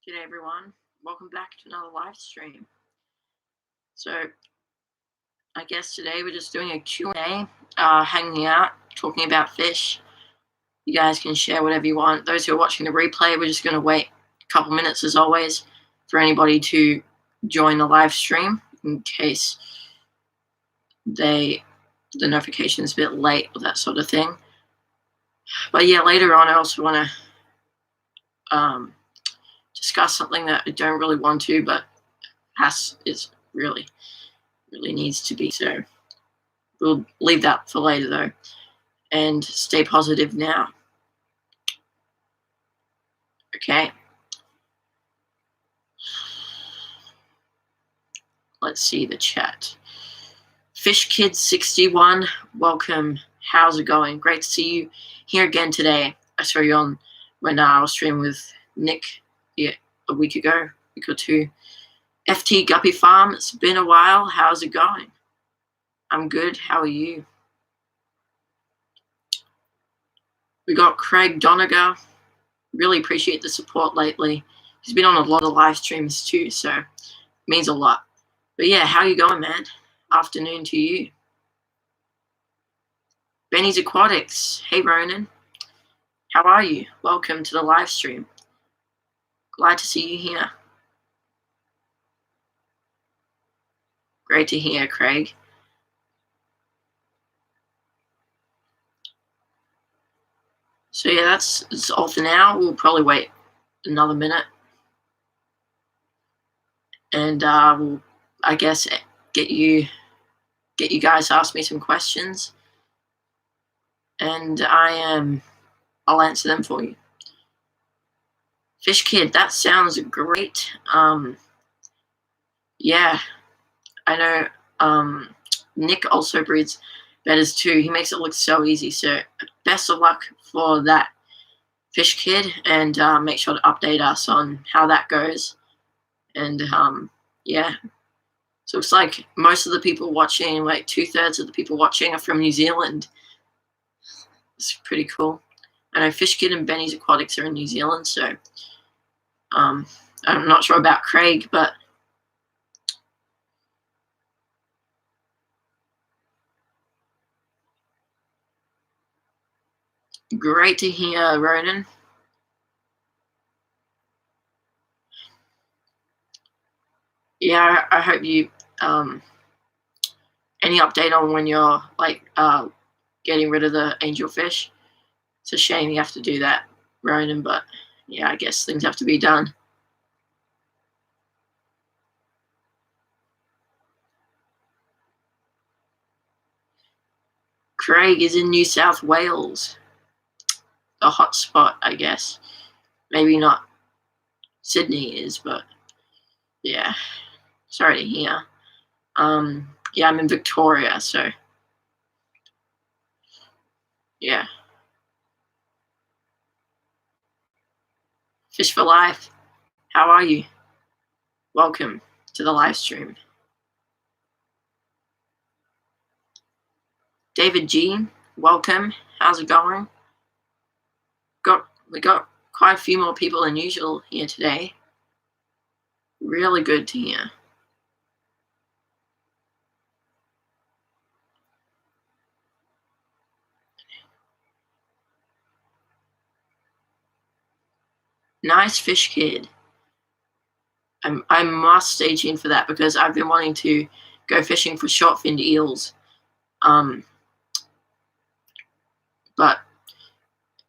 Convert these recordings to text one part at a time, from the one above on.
G'day everyone, welcome back to another live stream. So I guess today we're just doing a Q&A, hanging out, talking about fish. You guys can share whatever you want. Those who are watching the replay, we're just going to wait a couple minutes as always for anybody to join the live stream in case the notification is a bit late or that sort of thing. But yeah, later on I also want to discuss something that I don't really want to, but is really needs to be. So we'll leave that for later though, and stay positive now. Okay. Let's see the chat. Fish Kid 61, welcome. How's it going? Great to see you here again today. I saw you on when I was streaming with Nick a week or two. FT Guppy Farm, it's been a while. How's it going? I'm good. How are you? We got Craig Doniger. Really appreciate the support lately. He's been on a lot of live streams too, so it means a lot. But yeah, how you going, man? Afternoon to you. Benny's Aquatics. Hey, Ronan. How are you? Welcome to the live stream. Glad to see you here. Great to hear, Craig. So yeah, that's all for now. We'll probably wait another minute. And we'll, I guess, get you guys to ask me some questions. And I'll answer them for you. Fish Kid, that sounds great. Yeah, I know Nick also breeds betters too. He makes it look so easy. So best of luck for that, Fish Kid, and make sure to update us on how that goes. And yeah, so it's like most of the people watching, like 2/3 of the people watching, are from New Zealand. It's pretty cool. I know Fish Kid and Benny's Aquatics are in New Zealand, so I'm not sure about Craig, but great to hear, Ronan. Yeah, I hope you any update on when you're like getting rid of the angelfish? It's a shame you have to do that, Ronan, but yeah, I guess things have to be done. Craig is in New South Wales. A hot spot, I guess. Maybe not Sydney is, but yeah. Sorry to hear. Yeah, I'm in Victoria, so yeah. Fish for Life, how are you? Welcome to the live stream. David G, welcome. How's it going? We got quite a few more people than usual here today. Really good to hear. Nice, Fish Kid. I must stay tuned for that because I've been wanting to go fishing for short-finned eels. But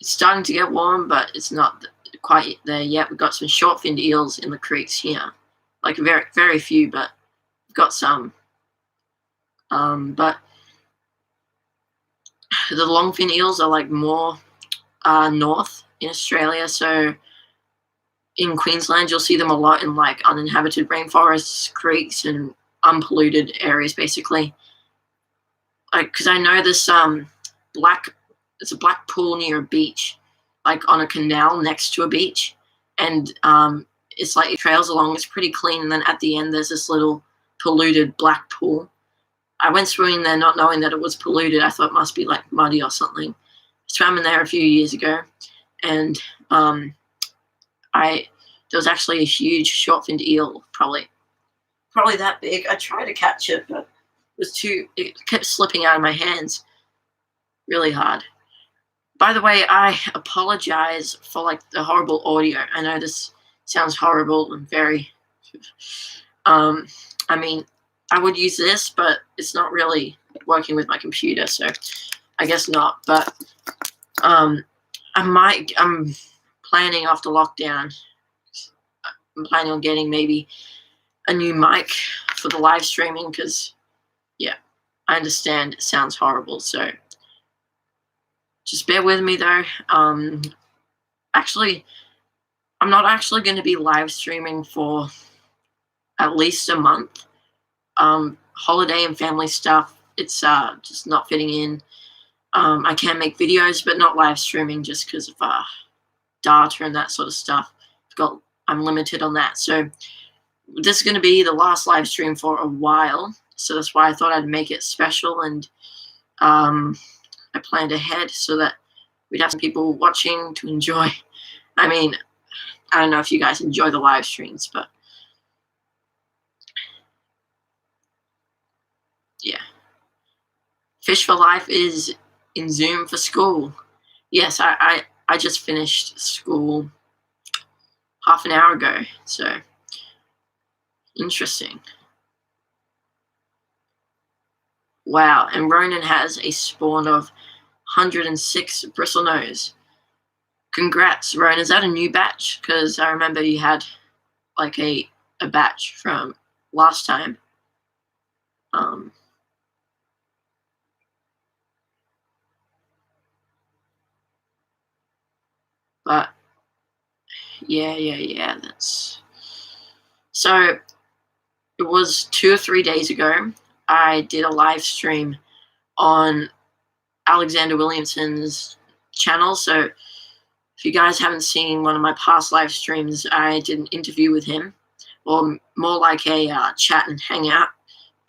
it's starting to get warm, but it's not quite there yet. We've got some short-finned eels in the creeks here. Like very, very few, but we've got some. But the longfin eels are like more north in Australia. So in Queensland, you'll see them a lot in like uninhabited rainforests, creeks, and unpolluted areas, basically. Like, because I know this it's a black pool near a beach, like on a canal next to a beach, and it's like it trails along. It's pretty clean, and then at the end there's this little polluted black pool. I went swimming there not knowing that it was polluted. I thought it must be like muddy or something. I swam in there a few years ago, and there was actually a huge short-finned eel, probably that big. I tried to catch it, but it kept slipping out of my hands really hard. By the way, I apologize for like the horrible audio. I know this sounds horrible and very I mean, I would use this, but it's not really working with my computer, so I guess not. But I'm planning after lockdown, I'm planning on getting maybe a new mic for the live streaming, because yeah, I understand it sounds horrible, so just bear with me though. Actually, I'm not actually going to be live streaming for at least a month. Holiday and family stuff, it's just not fitting in. I can make videos, but not live streaming, just because of data and that sort of stuff. I'm limited on that. So this is going to be the last live stream for a while. So that's why I thought I'd make it special, and I planned ahead so that we'd have some people watching to enjoy. I mean, I don't know if you guys enjoy the live streams, but yeah. Fish for Life is in Zoom for school. Yes, I just finished school half an hour ago, so interesting. Wow, and Ronan has a spawn of 106 bristlenose. Congrats, Ronan. Is that a new batch? Because I remember you had like a batch from last time. But yeah, that's so. It was 2 or 3 days ago. I did a live stream on Alexander Williamson's channel. So if you guys haven't seen one of my past live streams, I did an interview with him, or more like a chat and hangout.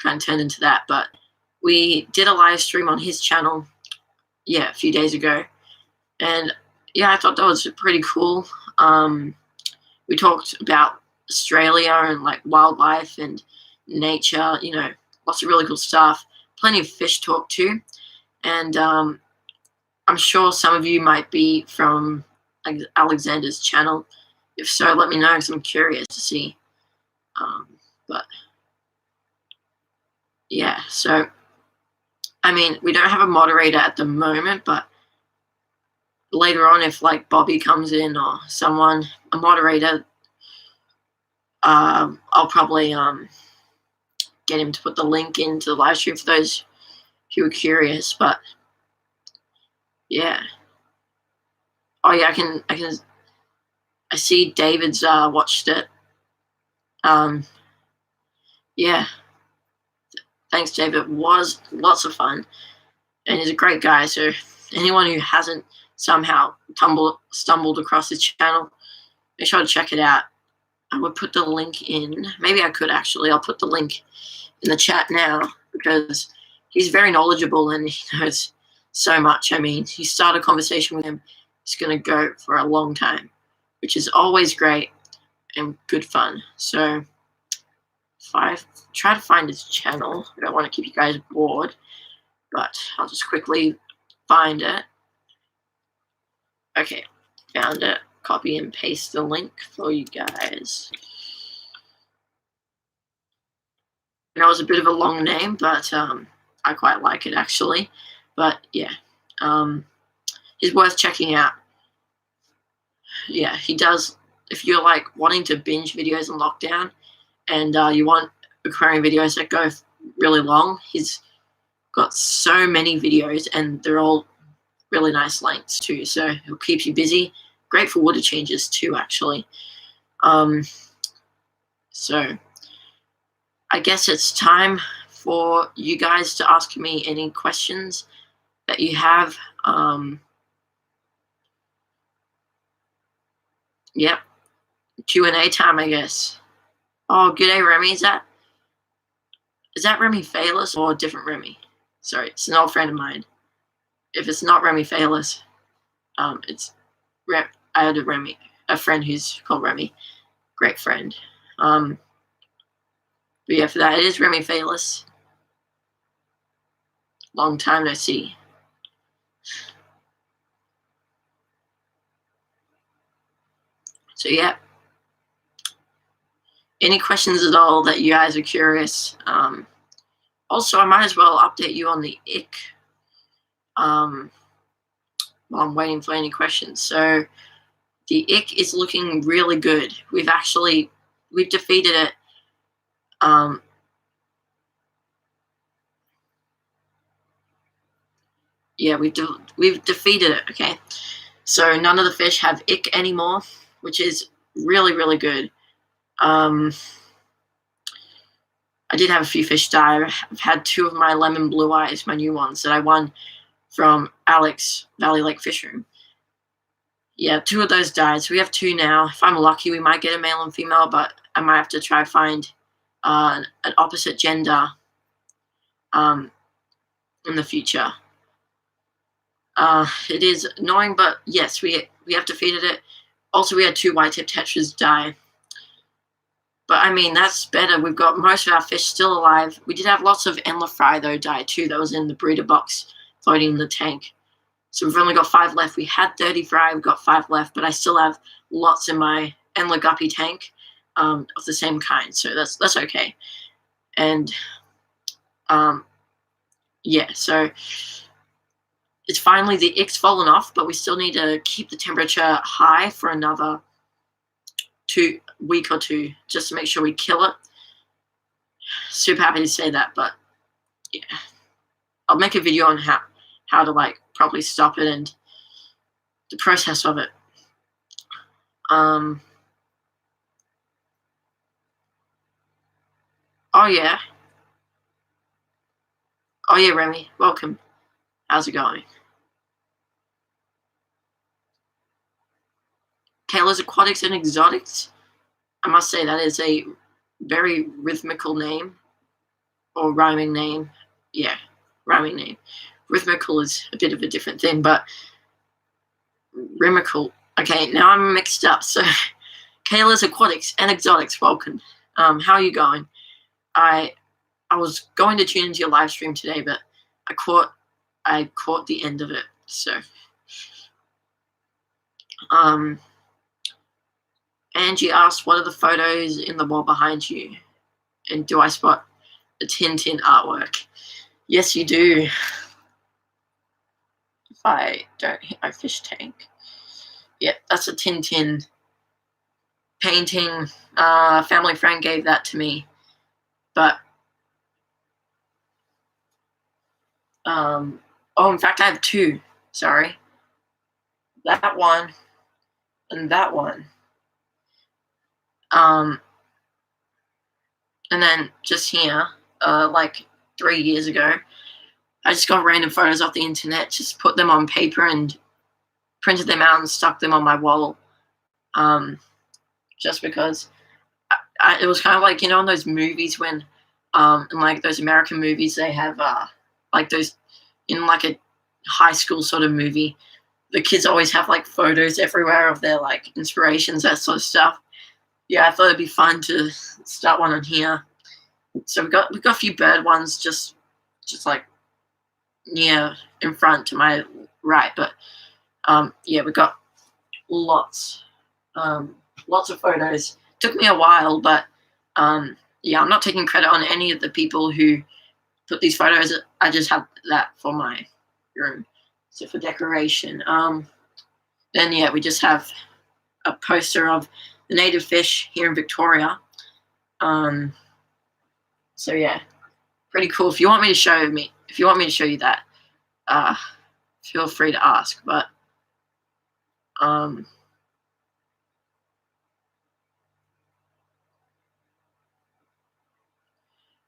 Kind of turned into that, but we did a live stream on his channel, a few days ago, and I thought that was pretty cool. We talked about Australia and like wildlife and nature, lots of really cool stuff. Plenty of fish talk too, and I'm sure some of you might be from Alexander's channel. If so, let me know, because I'm curious to see. But yeah, so I mean, we don't have a moderator at the moment, but later on, if like Bobby comes in or someone, a moderator, I'll probably get him to put the link into the live stream for those who are curious. But yeah, oh yeah, I see David's watched it. Yeah, thanks, David. It was lots of fun, and he's a great guy. So anyone who hasn't somehow stumbled across his channel, make sure to check it out. I would put the link in. Maybe I could actually. I'll put the link in the chat now, because he's very knowledgeable and he knows so much. I mean, you start a conversation with him, it's going to go for a long time, which is always great and good fun. So if I try to find his channel, I don't want to keep you guys bored, but I'll just quickly find it. Okay, found it. Copy and paste the link for you guys. I know it's a bit of a long name, but I quite like it actually. But yeah, he's worth checking out. Yeah, he does. If you're like wanting to binge videos in lockdown, and you want aquarium videos that go really long, he's got so many videos, and they're all really nice lengths too. So he'll keep you busy. Great for water changes too, actually. So I guess it's time for you guys to ask me any questions that you have. Yep, Q&A time, I guess. Oh, g'day, Remy. Is that Remy Fayless or a different Remy? Sorry, it's an old friend of mine. If it's not Remy Fayless, I had a friend who's called Remy. great friend. But yeah, for that, it is Remy Fearless. Long time no see. So yeah. Any questions at all that you guys are curious? Also, I might as well update you on the ick while I'm waiting for any questions. So the ick is looking really good. We've defeated it. Yeah, we've defeated it. Okay, so none of the fish have ick anymore, which is really, really good. I did have a few fish die. I've had 2 of my lemon blue eyes, my new ones, that I won from Alex, Valley Lake Fish Room. Yeah, 2 of those died, so we have 2 now. If I'm lucky, we might get a male and female, but I might have to try find an opposite gender in the future. It is annoying, but yes, we have defeated it. Also, we had 2 white-tip tetras die. But, I mean, that's better. We've got most of our fish still alive. We did have lots of Endler Fry, though, die, too. That was in the breeder box floating in the tank. So we've only got 5 left. We had 30 fry. We've got 5 left. But I still have lots in my Endler Guppy tank of the same kind. So that's okay. And, yeah, so it's finally the ick's fallen off, but we still need to keep the temperature high for another week or 2 just to make sure we kill it. Super happy to say that, but yeah, I'll make a video on how to like properly stop it and the process of it. Oh yeah, Remy, welcome. How's it going? Kayla's Aquatics and Exotics. I must say that is a very rhythmical name, or rhyming name. Yeah, rhyming name. Rhythmical is a bit of a different thing, but rhythmical. Okay, now I'm mixed up. So, Kayla's Aquatics and Exotics, welcome. How are you going? I was going to tune into your live stream today, but I caught the end of it. So, Angie asked, what are the photos in the wall behind you? And do I spot the Tintin artwork? Yes, you do. If I don't hit my fish tank. Yep, that's a Tintin painting. A family friend gave that to me. But, in fact, I have 2. Sorry. That one and that one. And then just here, like 3 years ago, I just got random photos off the internet, just put them on paper and printed them out and stuck them on my wall. Just because it was kind of like, in those movies when, in like those American movies, they have like those, in like a high school sort of movie, the kids always have like photos everywhere of their like inspirations, that sort of stuff. Yeah, I thought it'd be fun to start one on here. So we've got a few bird ones just like near in front to my right, but yeah, we've got lots of photos. Took me a while, but yeah, I'm not taking credit on any of the people who put these photos. I just have that for my room, so for decoration. Then yeah, we just have a poster of the native fish here in Victoria. So yeah, pretty cool. If you want me to show you that, feel free to ask. But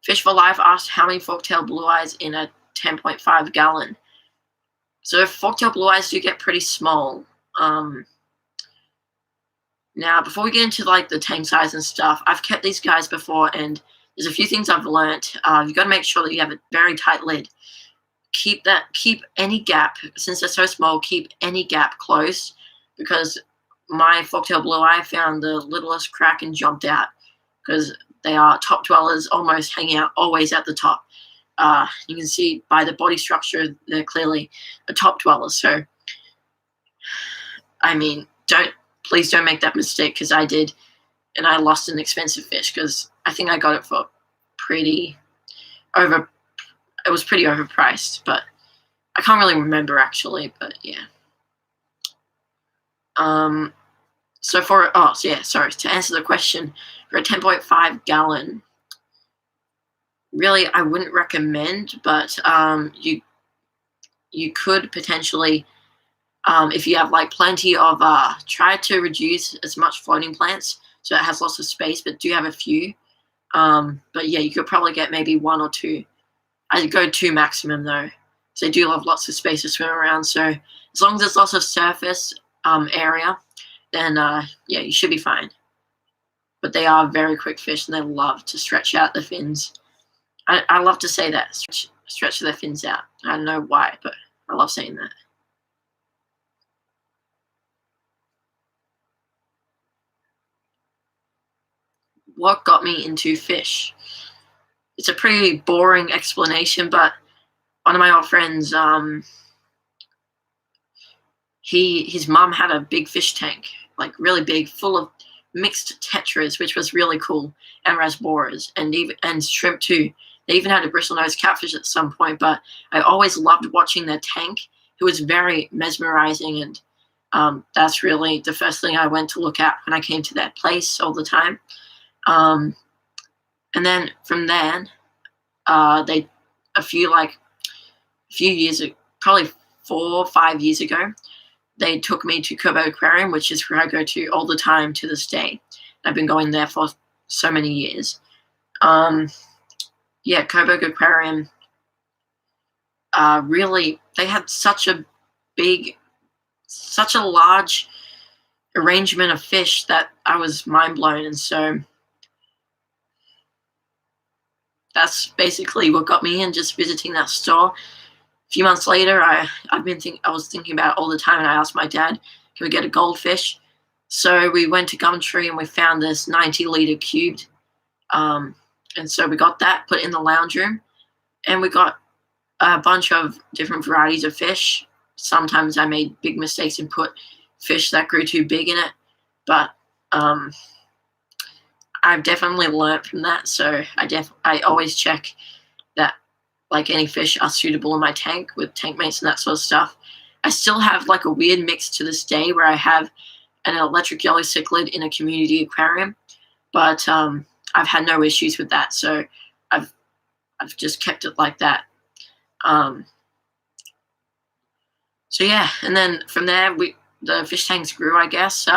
Fish for Life asked how many forktail blue eyes in a 10.5 gallon. So forktail blue eyes do get pretty small. Now, before we get into like the tank size and stuff, I've kept these guys before, and there's a few things I've learnt. You've got to make sure that you have a very tight lid. Keep any gap, since they're so small, keep any gap closed, because my forktail blue eye found the littlest crack and jumped out, because they are top dwellers, almost hanging out always at the top. You can see by the body structure, they're clearly a top dweller. So, I mean, please don't make that mistake, because I did, and I lost an expensive fish, because I think I got it for it was pretty overpriced, but I can't really remember actually, but yeah. So to answer the question, for a 10.5 gallon, really I wouldn't recommend, but you could potentially, if you have like plenty of, try to reduce as much floating plants so it has lots of space, but do have a few. But yeah, you could probably get maybe 1 or 2. I'd go 2 maximum though, because they do have lots of space to swim around. So as long as there's lots of surface area, then yeah, you should be fine. But they are very quick fish, and they love to stretch out the fins. I love to say that, stretch their fins out. I don't know why, but I love saying that. What got me into fish? It's a pretty boring explanation, but one of my old friends, his mom had a big fish tank, like really big, full of mixed tetras, which was really cool, and rasboras, and shrimp too. They even had a bristlenose catfish at some point, but I always loved watching their tank. It was very mesmerizing, and that's really the first thing I went to look at when I came to that place all the time. And then from there, a few years ago, probably 4 or 5 years ago, they took me to Kobo Aquarium, which is where I go to all the time to this day. I've been going there for so many years. Yeah, Kobo Aquarium, really, they had such a large arrangement of fish that I was mind blown. And so that's basically what got me in, just visiting that store. A few months later, I was thinking about it all the time, and I asked my dad, can we get a goldfish? So we went to Gumtree and we found this 90-liter cubed. And so we got that, put it in the lounge room, and we got a bunch of different varieties of fish. Sometimes I made big mistakes and put fish that grew too big in it, but I've definitely learned from that. So I always check that like any fish are suitable in my tank with tank mates and that sort of stuff. I still have like a weird mix to this day where I have an electric yellow cichlid in a community aquarium, but I've had no issues with that. So I've just kept it like that. So yeah, and then from there the fish tanks grew, I guess.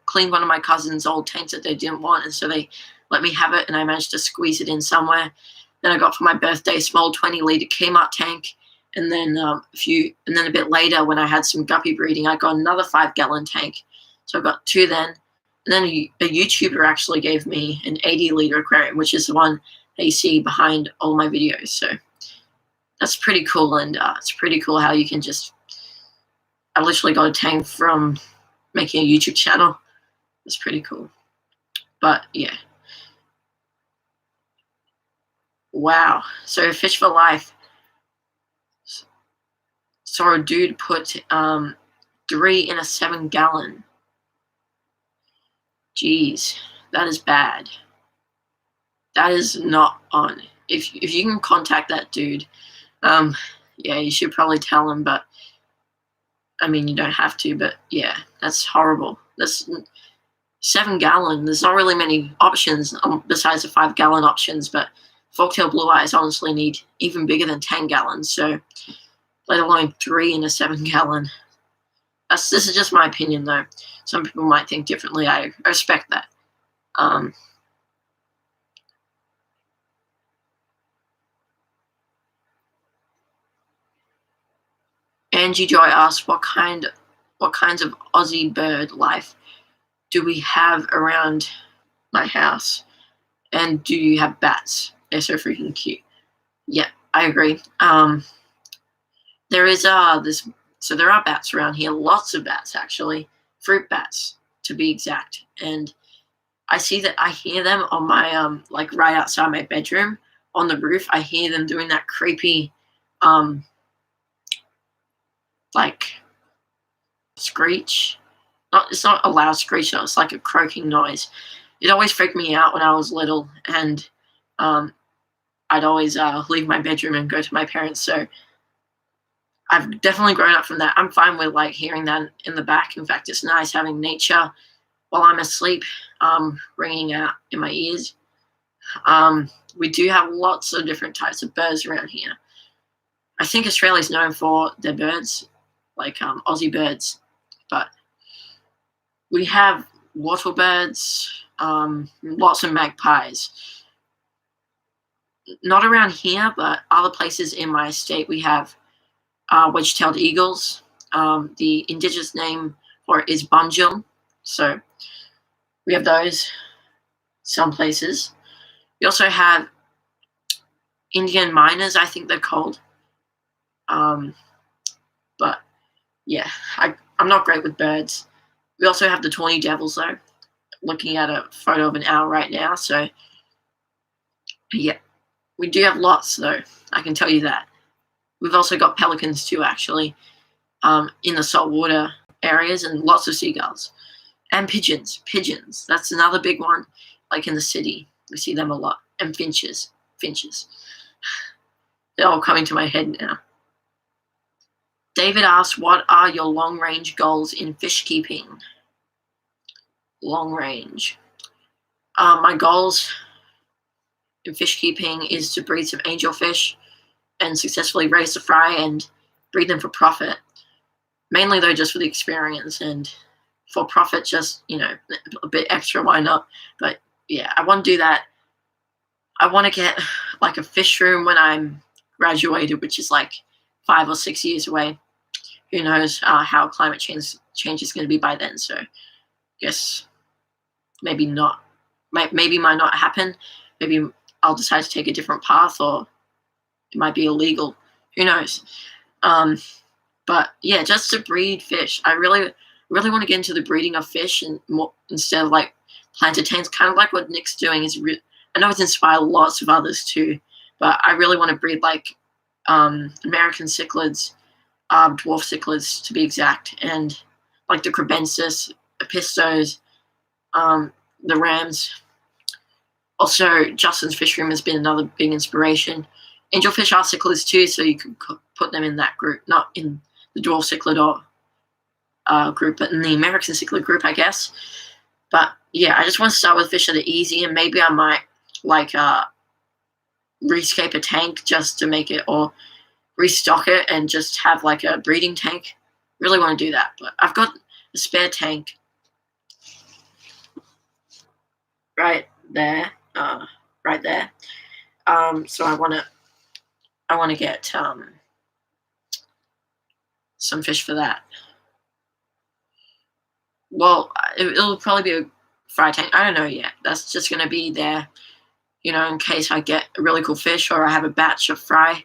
Cleaned one of my cousin's old tanks that they didn't want, and so they let me have it, and I managed to squeeze it in somewhere. Then I got for my birthday a small 20-liter Kmart tank, and then a bit later when I had some guppy breeding, I got another 5-gallon tank. So I got 2 then. And then a YouTuber actually gave me an 80-liter aquarium, which is the one that you see behind all my videos. So that's pretty cool, and it's pretty cool how you can I literally got a tank from making a YouTube channel. It's pretty cool. But yeah. Wow. So Fish for Life. Saw a dude put 3 in a 7-gallon. Jeez, that is bad. That is not on. If you can contact that dude, yeah, you should probably tell him, but I mean, you don't have to, but yeah, that's horrible. That's 7-gallon. There's not really many options besides the 5-gallon options, but forktail blue eyes honestly need even bigger than 10 gallons, so let alone 3 in a 7-gallon. This is just my opinion, though. Some people might think differently. I respect that. Angie Joy asks, what kinds of Aussie bird life do we have around my house? And do you have bats? They're so freaking cute. Yeah, I agree. There is so there are bats around here, lots of bats actually, fruit bats. to be exact. And I hear them on my like right outside my bedroom on the roof. I hear them doing that creepy like screech. It's not a loud screech, it's like a croaking noise. It always freaked me out when I was little, and I'd always leave my bedroom and go to my parents. So I've definitely grown up from that. I'm fine with like hearing that in the back. In fact, it's nice having nature while I'm asleep ringing out in my ears. We do have lots of different types of birds around here. I think Australia's known for their birds, like Aussie birds, but we have wattlebirds, lots of magpies. Not around here, but other places in my state we have wedge-tailed eagles. The indigenous name for it is bunjil. So we have those some places. We also have Indian miners, I think they're called. But yeah, I'm not great with birds. We also have the tawny devils, though. Looking at a photo of an owl right now. So yeah, we do have lots, though. I can tell you that. We've also got pelicans too, actually, in the saltwater areas, and lots of seagulls. And pigeons. Pigeons. That's another big one. Like in the city, we see them a lot. And finches. Finches. They're all coming to my head now. David asks, what are your long-range goals in fish keeping? Long range. My goals in fish keeping is to breed some angelfish and successfully raise the fry and breed them for profit. Mainly, though, just for the experience, and for profit, just, a bit extra, why not? But yeah, I want to do that. I want to get like a fish room when I'm graduated, which is like 5 or 6 years away. Who knows how climate change is going to be by then? So I guess maybe not. Maybe might not happen. Maybe I'll decide to take a different path, or it might be illegal. Who knows? But yeah, just to breed fish. I really want to get into the breeding of fish, and more, instead of like planted tanks, kind of like what Nick's doing. I know it's inspired lots of others too, but I really want to breed like American cichlids, dwarf cichlids to be exact, and like the crebensis, epistos, the rams. Also, Justin's fish room has been another big inspiration. Angelfish are cichlids too, so you can put them in that group, not in the dwarf cichlid or group, but in the American cichlid group, I guess. But yeah, I just want to start with fish that are easy, and maybe I might like rescape a tank just to make it, or restock it and just have like a breeding tank. Really want to do that, but I've got a spare tank right there. So I want to get some fish for that. Well, it'll probably be a fry tank. I don't know yet. That's just going to be there, in case I get a really cool fish, or I have a batch of fry.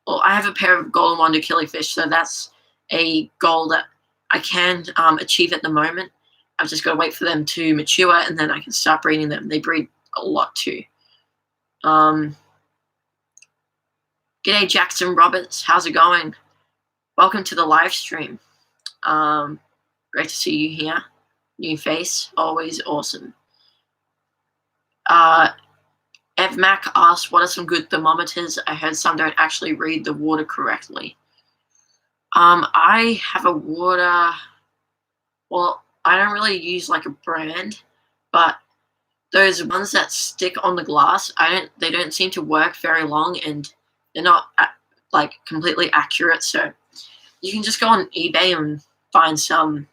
Well, I have a pair of golden wonder killifish, so that's a goal that I can achieve at the moment. I've just got to wait for them to mature, and then I can start breeding them. They breed a lot too. G'day, Jackson Roberts. How's it going? Welcome to the live stream. Great to see you here. New face, always awesome. Ev Mac asked, what are some good thermometers? I heard some don't actually read the water correctly. I have a water, well, I don't really use like a brand, but those ones that stick on the glass, they don't seem to work very long, and they're not like completely accurate. So you can just go on eBay and find some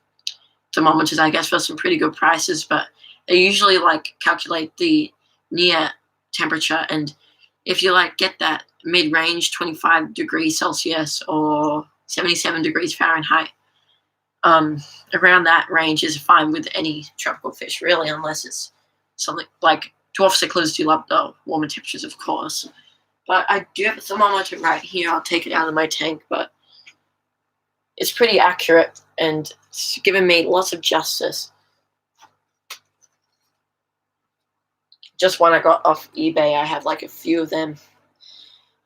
thermometers, I guess, for some pretty good prices, but they usually like calculate the near temperature, and if you like get that mid-range 25 degrees Celsius or 77 degrees Fahrenheit, around that range is fine with any tropical fish, really, unless it's something like dwarf cichlids do love the warmer temperatures, of course. But I do have a thermometer right here. I'll take it out of my tank, but it's pretty accurate and it's given me lots of justice. just one I got off eBay. I have like a few of them,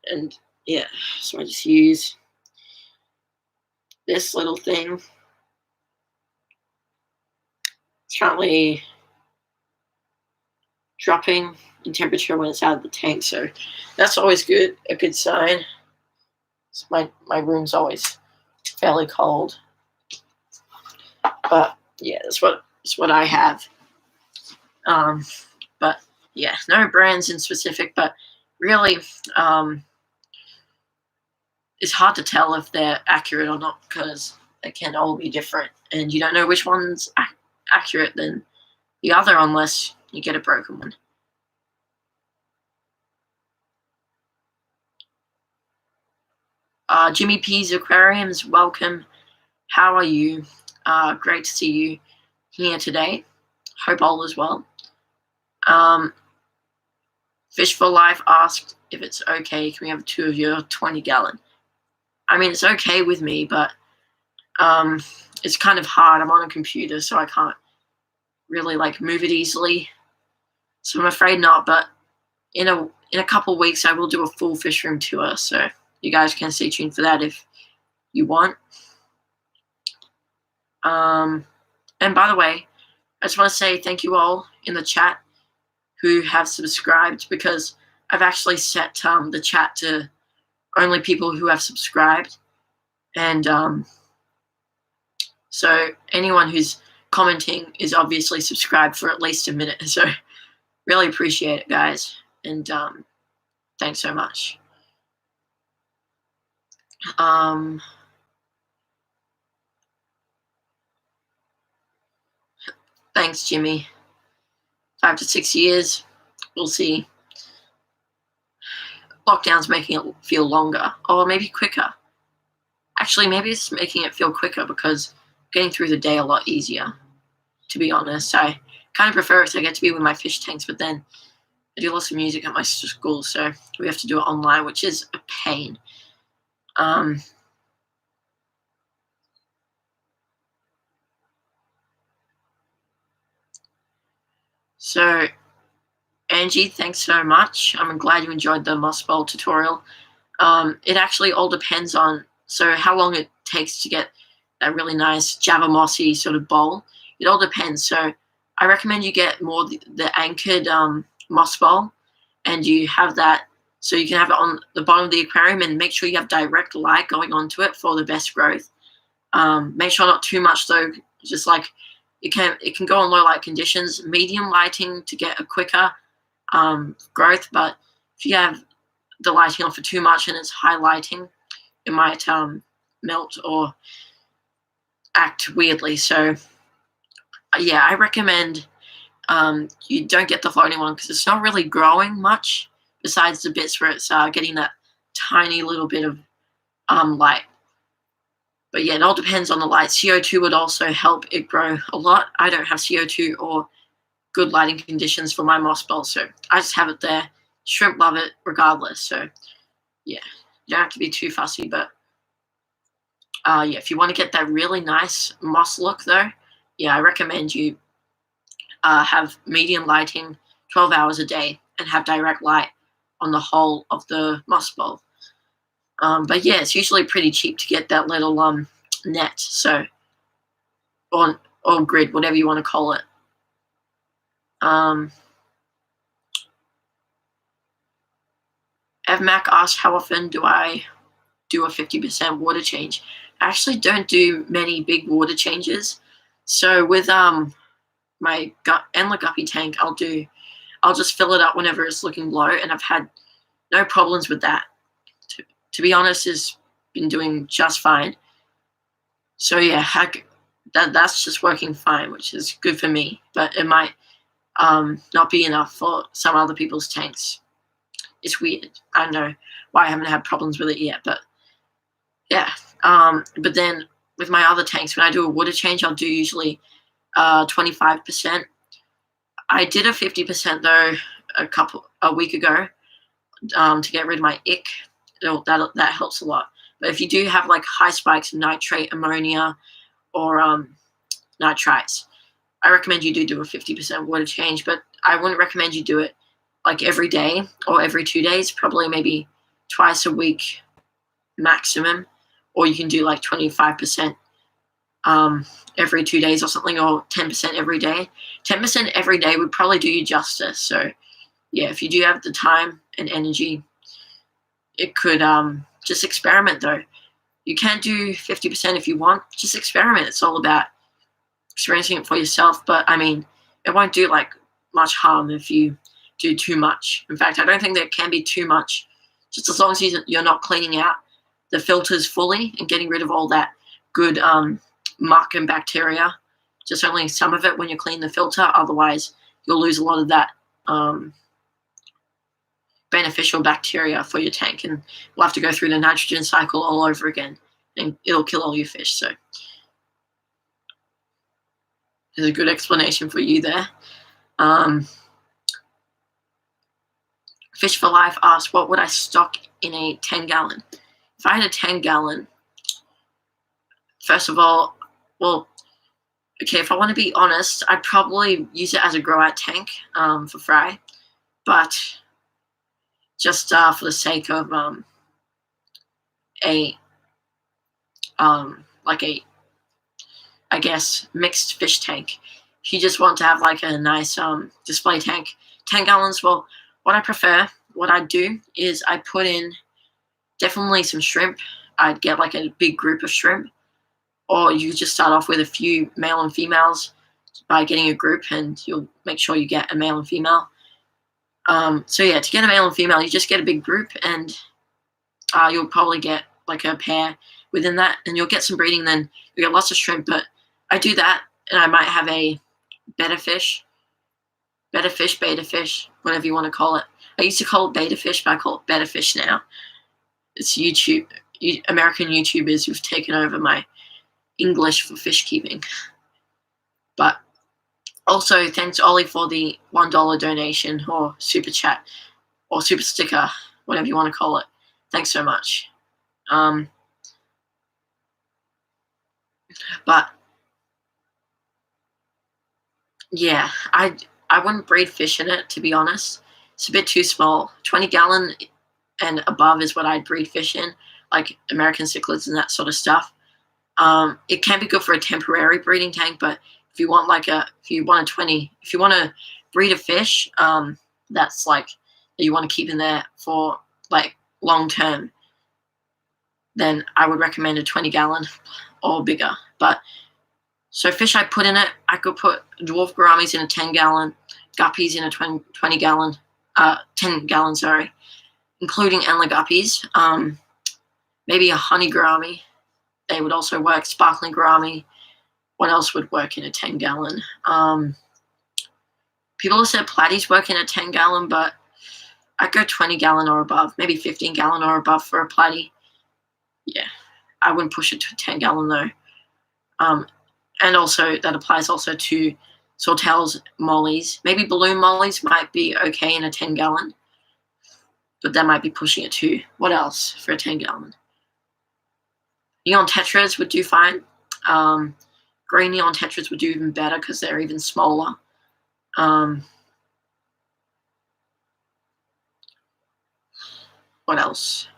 and yeah, so I just use this little thing. It's currently dropping in temperature when it's out of the tank, so that's always good, a good sign. So my room's always fairly cold, but yeah, that's what I have. But yeah, no brands in specific, but really, it's hard to tell if they're accurate or not because they can all be different, and you don't know which one's accurate than the other unless you get a broken one. Jimmy P's Aquariums, welcome. How are you? Great to see you here today. Hope all is well. Fish for Life asked if it's okay. Can we have 2 of your 20-gallon? I mean, it's okay with me, but it's kind of hard. I'm on a computer, so I can't really like move it easily. So I'm afraid not. But in a couple weeks, I will do a full fish room tour. So you guys can stay tuned for that if you want. And by the way, I just want to say thank you all in the chat who have subscribed, because I've actually set the chat to only people who have subscribed. And so anyone who's commenting is obviously subscribed for at least a minute. So really appreciate it, guys. And thanks so much. Thanks, Jimmy. 5 to 6 years. We'll see. Lockdown's making it feel longer, or maybe quicker. Actually, maybe it's making it feel quicker because getting through the day a lot easier, to be honest. I kind of prefer it to get to be with my fish tanks, but then I do lots of music at my school, so we have to do it online, which is a pain. So, Angie, thanks so much. I'm glad you enjoyed the moss bowl tutorial. It actually all depends on how long it takes to get that really nice Java mossy sort of bowl. It all depends. So I recommend you get more the anchored moss bowl, and you have that so you can have it on the bottom of the aquarium, and make sure you have direct light going onto it for the best growth. Make sure not too much though, just like it can go on low light conditions, medium lighting to get a quicker growth. But if you have the lighting on for too much and it's high lighting, it might melt or act weirdly. So yeah, I recommend you don't get the floating one because it's not really growing much besides the bits where it's getting that tiny little bit of light. But yeah, it all depends on the light. CO2 would also help it grow a lot. I don't have CO2 or good lighting conditions for my moss bowl, so I just have it there. Shrimp love it regardless. So yeah, you don't have to be too fussy. But yeah, if you want to get that really nice moss look though, yeah, I recommend you have medium lighting 12 hours a day and have direct light on the whole of the moss bowl. But yeah, it's usually pretty cheap to get that little net, so or grid, whatever you want to call it. Evmac asked, how often do I do a 50% water change? I actually don't do many big water changes. So with my Endler Guppy tank, I'll just fill it up whenever it's looking low, and I've had no problems with that. To be honest, it's been doing just fine. So yeah, that's just working fine, which is good for me. But it might not be enough for some other people's tanks. It's weird. I don't know why I haven't had problems with it yet, but yeah. But then with my other tanks, when I do a water change, I'll do usually 25%. I did a 50% though a week ago to get rid of my ick. That helps a lot. But if you do have like high spikes of nitrate, ammonia, or nitrites, I recommend you do a 50% water change. But I wouldn't recommend you do it like every day or every 2 days, probably maybe twice a week maximum, or you can do like 25% every 2 days or something, or 10% every day. 10% every day would probably do you justice. So yeah, if you do have the time and energy, it could just experiment though. You can do 50% if you want. Just experiment. It's all about experiencing it for yourself. But I mean, it won't do like much harm if you do too much. In fact, I don't think there can be too much. Just as long as you're not cleaning out the filters fully and getting rid of all that good muck and bacteria. Just only some of it when you clean the filter. Otherwise, you'll lose a lot of that beneficial bacteria for your tank, and we'll have to go through the nitrogen cycle all over again, and it'll kill all your fish. So there's a good explanation for you there. Fish for Life asked, what would I stock in a 10-gallon? If I had a 10-gallon, first of all, well, okay, if I want to be honest, I'd probably use it as a grow-out tank for fry, but just for the sake of I guess, mixed fish tank. If you just want to have like a nice display tank, 10 gallons, well, what I prefer, what I do is I put in definitely some shrimp. I'd get like a big group of shrimp, or you just start off with a few male and females by getting a group, and you'll make sure you get a male and female. So yeah, to get a male and female, you just get a big group, and you'll probably get like a pair within that, and you'll get some breeding. Then you get lots of shrimp. But I do that, and I might have a betta fish, beta fish, whatever you want to call it. I used to call it beta fish, but I call it betta fish now. It's YouTube, American YouTubers who've taken over my English for fish keeping. But also, thanks Oli for the $1 donation, or super chat, or super sticker, whatever you want to call it. Thanks so much. But yeah, I wouldn't breed fish in it, to be honest. It's a bit too small. 20-gallon and above is what I'd breed fish in, like American cichlids and that sort of stuff. It can be good for a temporary breeding tank, but if you want if you want to breed a fish, that's like that you want to keep in there for like long term, then I would recommend a 20-gallon or bigger. But so fish I put in it, I could put dwarf gouramis in a 10-gallon, guppies in a 20-gallon, 10-gallon, sorry, including Endler guppies. Maybe a honey gourami. They would also work. Sparkling gourami. What else would work in a 10-gallon? People have said platies work in a 10-gallon, but I'd go 20-gallon or above, maybe 15-gallon or above for a platy. Yeah, I wouldn't push it to a 10-gallon though. And also that applies also to Sawtels mollies. Maybe balloon mollies might be okay in a 10-gallon, but that might be pushing it too. What else for a 10-gallon? Neon Tetras would do fine. Green neon Tetras would do even better because they're even smaller. What else?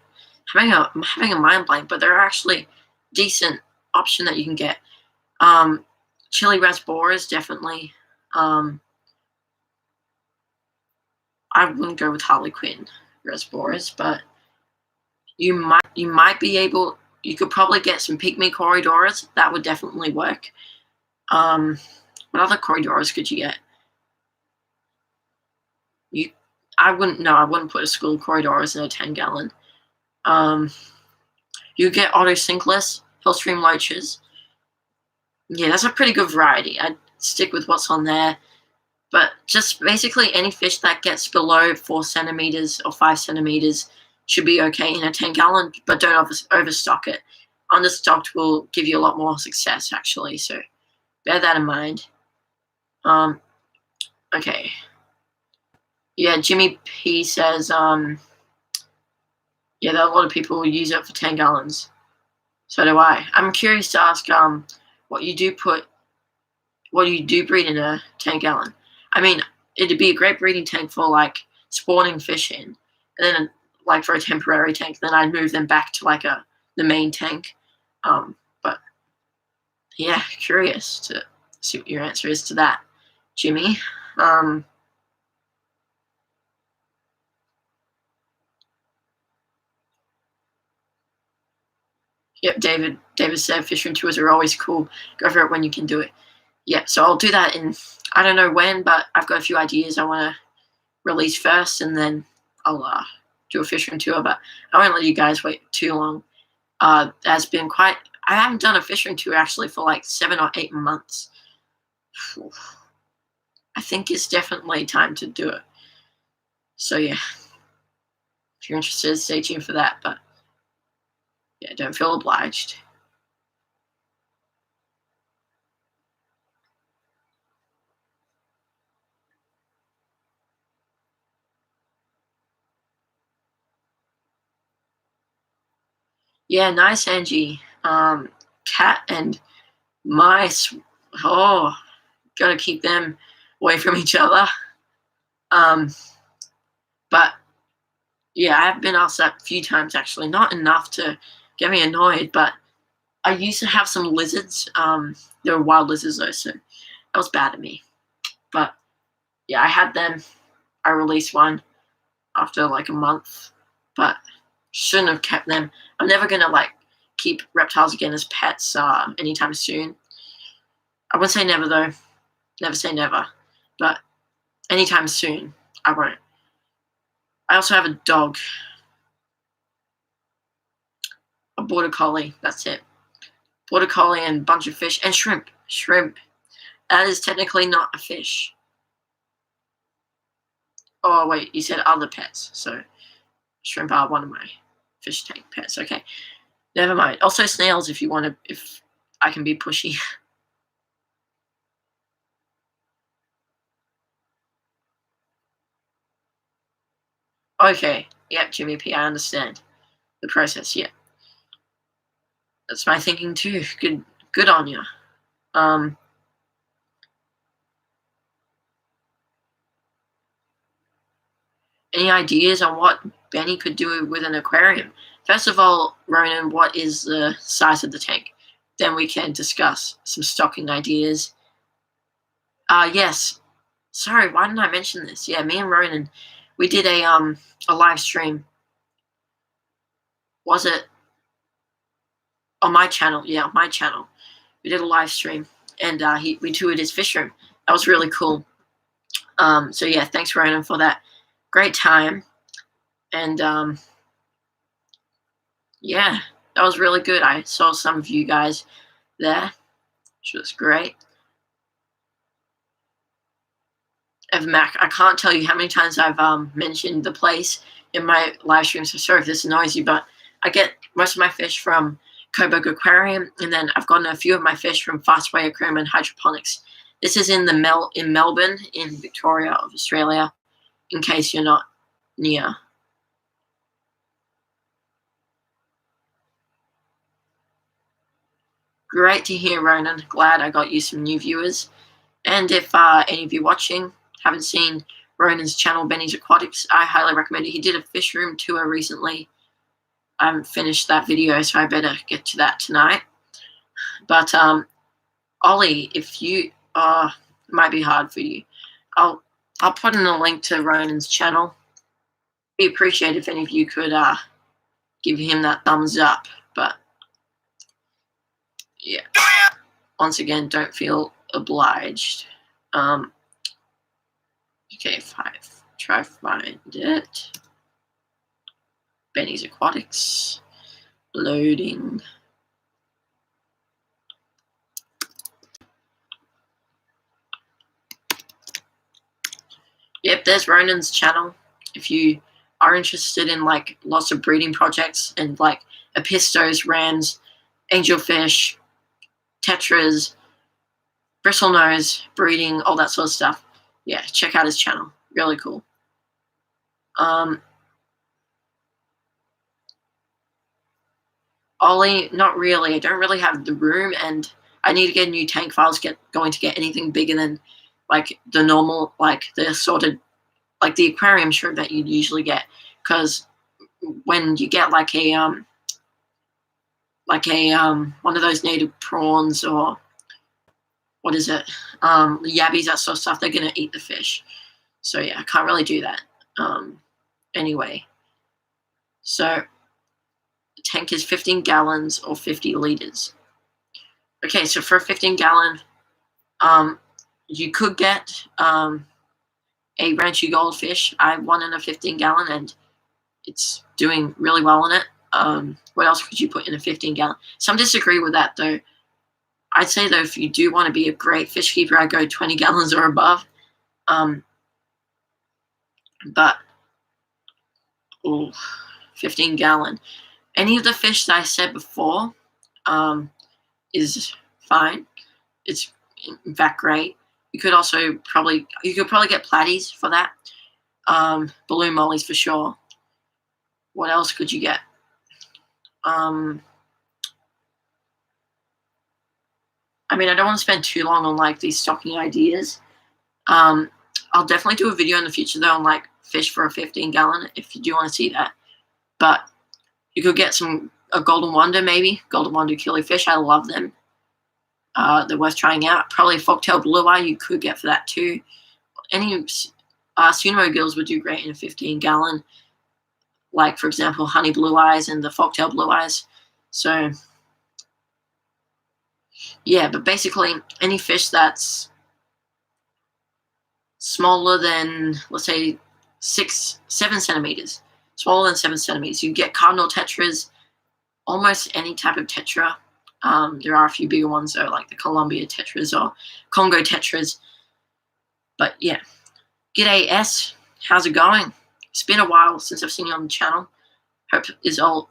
I'm having a mind blank, but they're actually decent option that you can get. Chili rasboras, definitely. I wouldn't go with Harlequin rasboras, but you might be able. You could probably get some pygmy corridoras. That would definitely work. What other corridoras could you get? I wouldn't put a school of corridoras in a 10-gallon. You get Otocinclus, Hillstream loaches. Yeah, that's a pretty good variety. I'd stick with what's on there. But just basically any fish that gets below 4 centimeters or 5 centimeters should be okay in a 10-gallon, but don't overstock it. Understocked will give you a lot more success, actually, so bear that in mind. Okay. Yeah, Jimmy P says, yeah, there are a lot of people who use it for 10 gallons. So do I. I'm curious to ask what you do breed in a 10-gallon. I mean, it'd be a great breeding tank for like spawning fish in, and then like for a temporary tank, then I'd move them back to like the main tank. But yeah, curious to see what your answer is to that, Jimmy. Yep, David said fishing tours are always cool. Go for it when you can do it. Yeah, so I'll do that in, I don't know when, but I've got a few ideas I want to release first, and then I'll do a fishing tour, but I won't let you guys wait too long. There's been quite, I haven't done a fishing tour actually for like 7 or 8 months. I think it's definitely time to do it. So yeah, if you're interested, stay tuned for that, but yeah, don't feel obliged. Yeah, nice, Angie. Cat and mice. Oh, gotta keep them away from each other. But yeah, I've been asked that a few times actually. Not enough to get me annoyed, but I used to have some lizards. They were wild lizards though, so that was bad of me. But yeah, I had them. I released one after like a month, but shouldn't have kept them. I'm never gonna like keep reptiles again as pets anytime soon. I wouldn't say never though. Never say never. But anytime soon, I won't. I also have a dog. A border collie. That's it. Border collie and a bunch of fish. And shrimp. Shrimp. That is technically not a fish. Oh, wait. You said other pets. So shrimp are one of my fish tank pets. Okay. Never mind. Also snails if you want to, if I can be pushy. Okay. Yep, Jimmy P. I understand the process. Yeah. That's my thinking too. Good on you. Any ideas on what Benny could do with an aquarium? First of all, Ronan, what is the size of the tank? Then we can discuss some stocking ideas. Yes. Sorry, why didn't I mention this? Yeah, me and Ronan, we did a live stream. Was it on my channel? Yeah, on my channel. We did a live stream, and we toured his fish room. That was really cool. So yeah, thanks Ronan for that great time, and yeah, that was really good. I saw some of you guys there, which was great. Evan Mac, I can't tell you how many times I've mentioned the place in my live stream, so sorry if this annoys you, but I get most of my fish from Coburg Aquarium, and then I've gotten a few of my fish from Fastway Aquarium and Hydroponics. This is in Melbourne, in Victoria of Australia, in case you're not near. Great to hear, Ronan. Glad I got you some new viewers. And if any of you watching haven't seen Ronan's channel, Benny's Aquatics, I highly recommend it. He did a fish room tour recently. I haven't finished that video, so I better get to that tonight. But Ollie, if you it might be hard for you. I'll put in a link to Ronan's channel. Be appreciated if any of you could give him that thumbs up. But yeah, once again, don't feel obliged. Okay, 5. Try find it. Benny's Aquatics. Loading. Yep, there's Ronan's channel. If you are interested in like lots of breeding projects and like apistos, rams, angelfish, tetras, bristlenose, breeding, all that sort of stuff. Yeah, check out his channel. Really cool. Ollie, not really. I don't really have the room, and I need to get a new tank if I was going to get anything bigger than like the normal, like the assorted like the aquarium shrimp that you'd usually get, because when you get like a one of those native prawns, or what is it, yabbies, that sort of stuff, they're gonna eat the fish. So yeah, I can't really do that. Anyway, so the tank is 15 gallons or 50 liters. Okay, so for a 15-gallon, you could get a Ranchi goldfish. I have one in a 15-gallon, and it's doing really well in it. What else could you put in a 15-gallon? Some disagree with that, though. I'd say, though, if you do want to be a great fish keeper, I'd go 20 gallons or above. But, 15-gallon. Any of the fish that I said before is fine. It's, in fact, great. You could also probably get platies for that. Balloon mollies for sure. What else could you get? I mean, I don't want to spend too long on like these stocking ideas. I'll definitely do a video in the future though on like fish for a 15-gallon if you do want to see that. But you could get a golden wonder, maybe golden wonder killifish. I love them. They're worth trying out. Probably a forktail blue eye you could get for that too. Any Sunimo gills would do great in a 15-gallon. Like, for example, honey blue eyes and the forktail blue eyes. So, yeah, but basically any fish that's smaller than, let's say, 7 centimeters. Smaller than 7 centimeters. You get cardinal tetras, almost any type of tetra. There are a few bigger ones, though, like the Columbia tetras or Congo tetras. But, yeah. G'day, S. How's it going? It's been a while since I've seen you on the channel. Hope it's all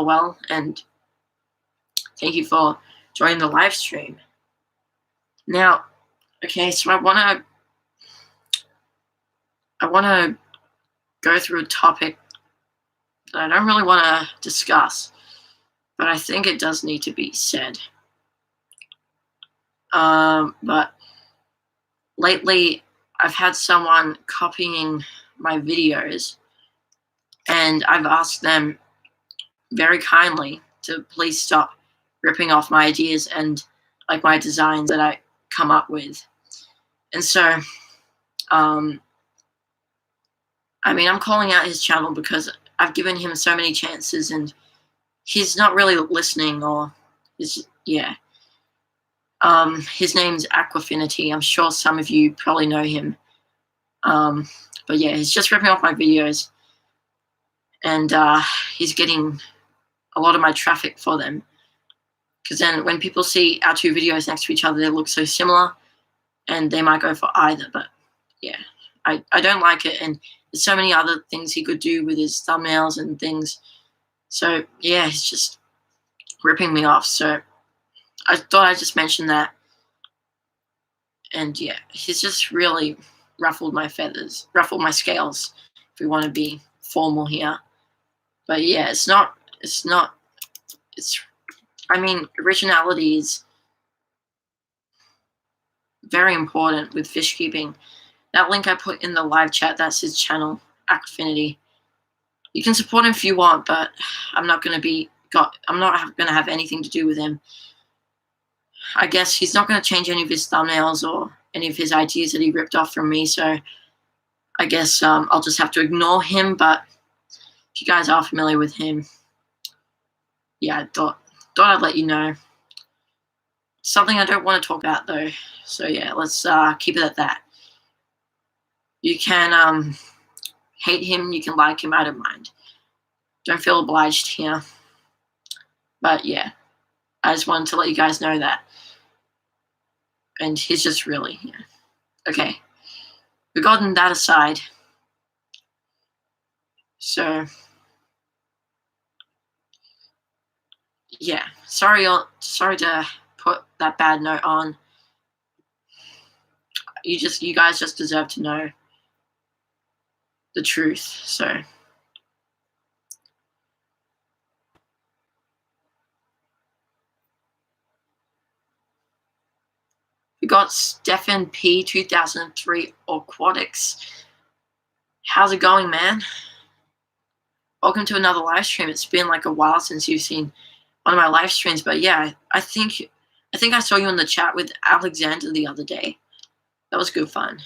well, and thank you for joining the live stream. Now, okay, so I want to go through a topic that I don't really want to discuss, but I think it does need to be said. But lately, I've had someone copying my videos, and I've asked them very kindly to please stop ripping off my ideas and like my designs that I come up with. And so, I mean, I'm calling out his channel because I've given him so many chances and he's not really listening, or his name's Aquafinity. I'm sure some of you probably know him. But yeah, he's just ripping off my videos, and he's getting a lot of my traffic for them. Because then when people see our two videos next to each other, they look so similar, and they might go for either. But yeah, I don't like it, and there's so many other things he could do with his thumbnails and things. So yeah, he's just ripping me off. So I thought I'd just mention that. And yeah, he's just really ruffled my feathers, ruffled my scales, if we want to be formal here. But yeah, I mean, originality is very important with fish keeping. That link I put in the live chat, that's his channel, Aquafinity. You can support him if you want, but I'm not going to have anything to do with him. I guess he's not going to change any of his thumbnails or any of his ideas that he ripped off from me, so I guess I'll just have to ignore him. But if you guys are familiar with him, yeah, I thought I'd let you know. Something I don't want to talk about, though, so yeah, let's keep it at that. You can hate him, you can like him, I don't mind. Don't feel obliged here. But yeah, I just wanted to let you guys know that. And he's just really, yeah. Okay, we've gotten that aside. So, yeah, sorry to put that bad note on. You guys just deserve to know the truth, so. We got Stefan P 2003 Aquatics. How's it going, man? Welcome to another live stream. It's been like a while since you've seen one of my live streams, but yeah, I think I saw you in the chat with Alexander the other day. That was good fun.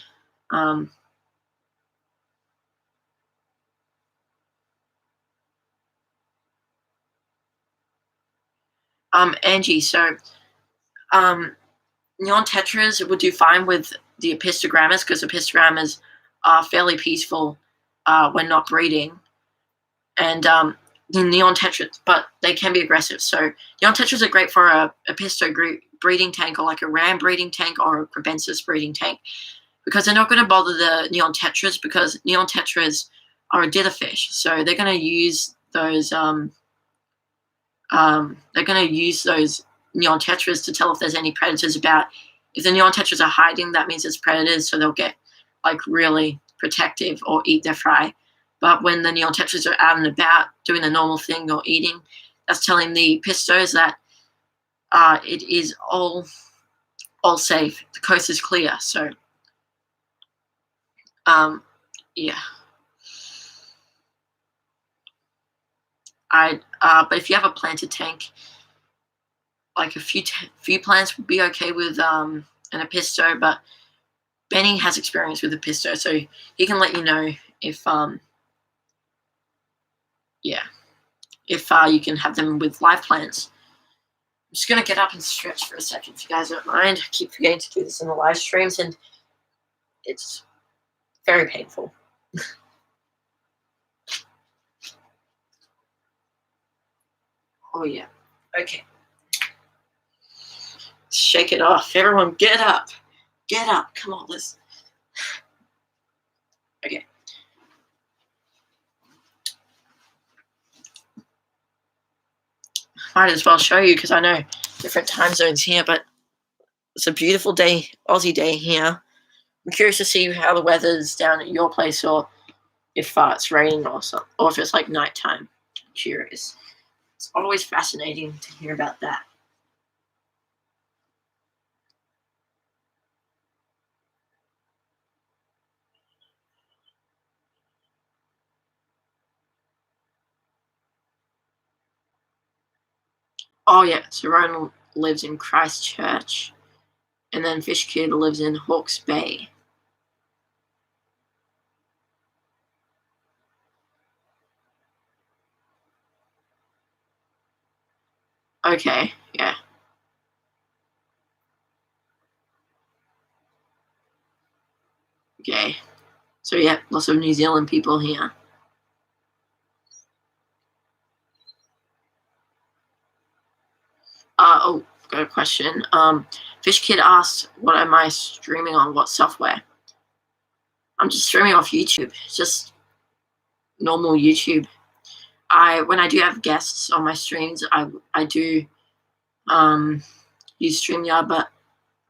Angie, so neon tetras would do fine with the epistogrammers because epistogrammers are fairly peaceful when not breeding, and the neon tetras, but they can be aggressive. So neon tetras are great for a episto breeding tank, or like a ram breeding tank, or a crebensis breeding tank, because they're not going to bother the neon tetras, because neon tetras are a ditterfish, so they're going to use those neon tetras to tell if there's any predators about. If the neon tetras are hiding, that means it's predators, so they'll get like really protective or eat their fry. But when the neon tetras are out and about doing the normal thing or eating, that's telling the pistos that it is all safe. The coast is clear. So yeah. But if you have a planted tank, like a few plants would be okay with an episto, but Benny has experience with episto, so he can let you know if you can have them with live plants. I'm just gonna get up and stretch for a second, if you guys don't mind. I keep forgetting to do this in the live streams, and it's very painful. Oh yeah. Okay. Shake it off. Everyone get up. Get up. Come on, let's. Okay. Might as well show you, because I know different time zones here, but it's a beautiful day, Aussie day here. I'm curious to see how the weather's down at your place, or if it's raining or something, or if it's like nighttime. I'm curious. It's always fascinating to hear about that. Oh yeah, Saron lives in Christchurch, and then Fish Kid lives in Hawke's Bay. Okay, yeah. Okay. So yeah, lots of New Zealand people here. Got a question. Fish Kid asked, what am I streaming on? What software? I'm just streaming off YouTube. Just normal YouTube. When I do have guests on my streams, I do use StreamYard, but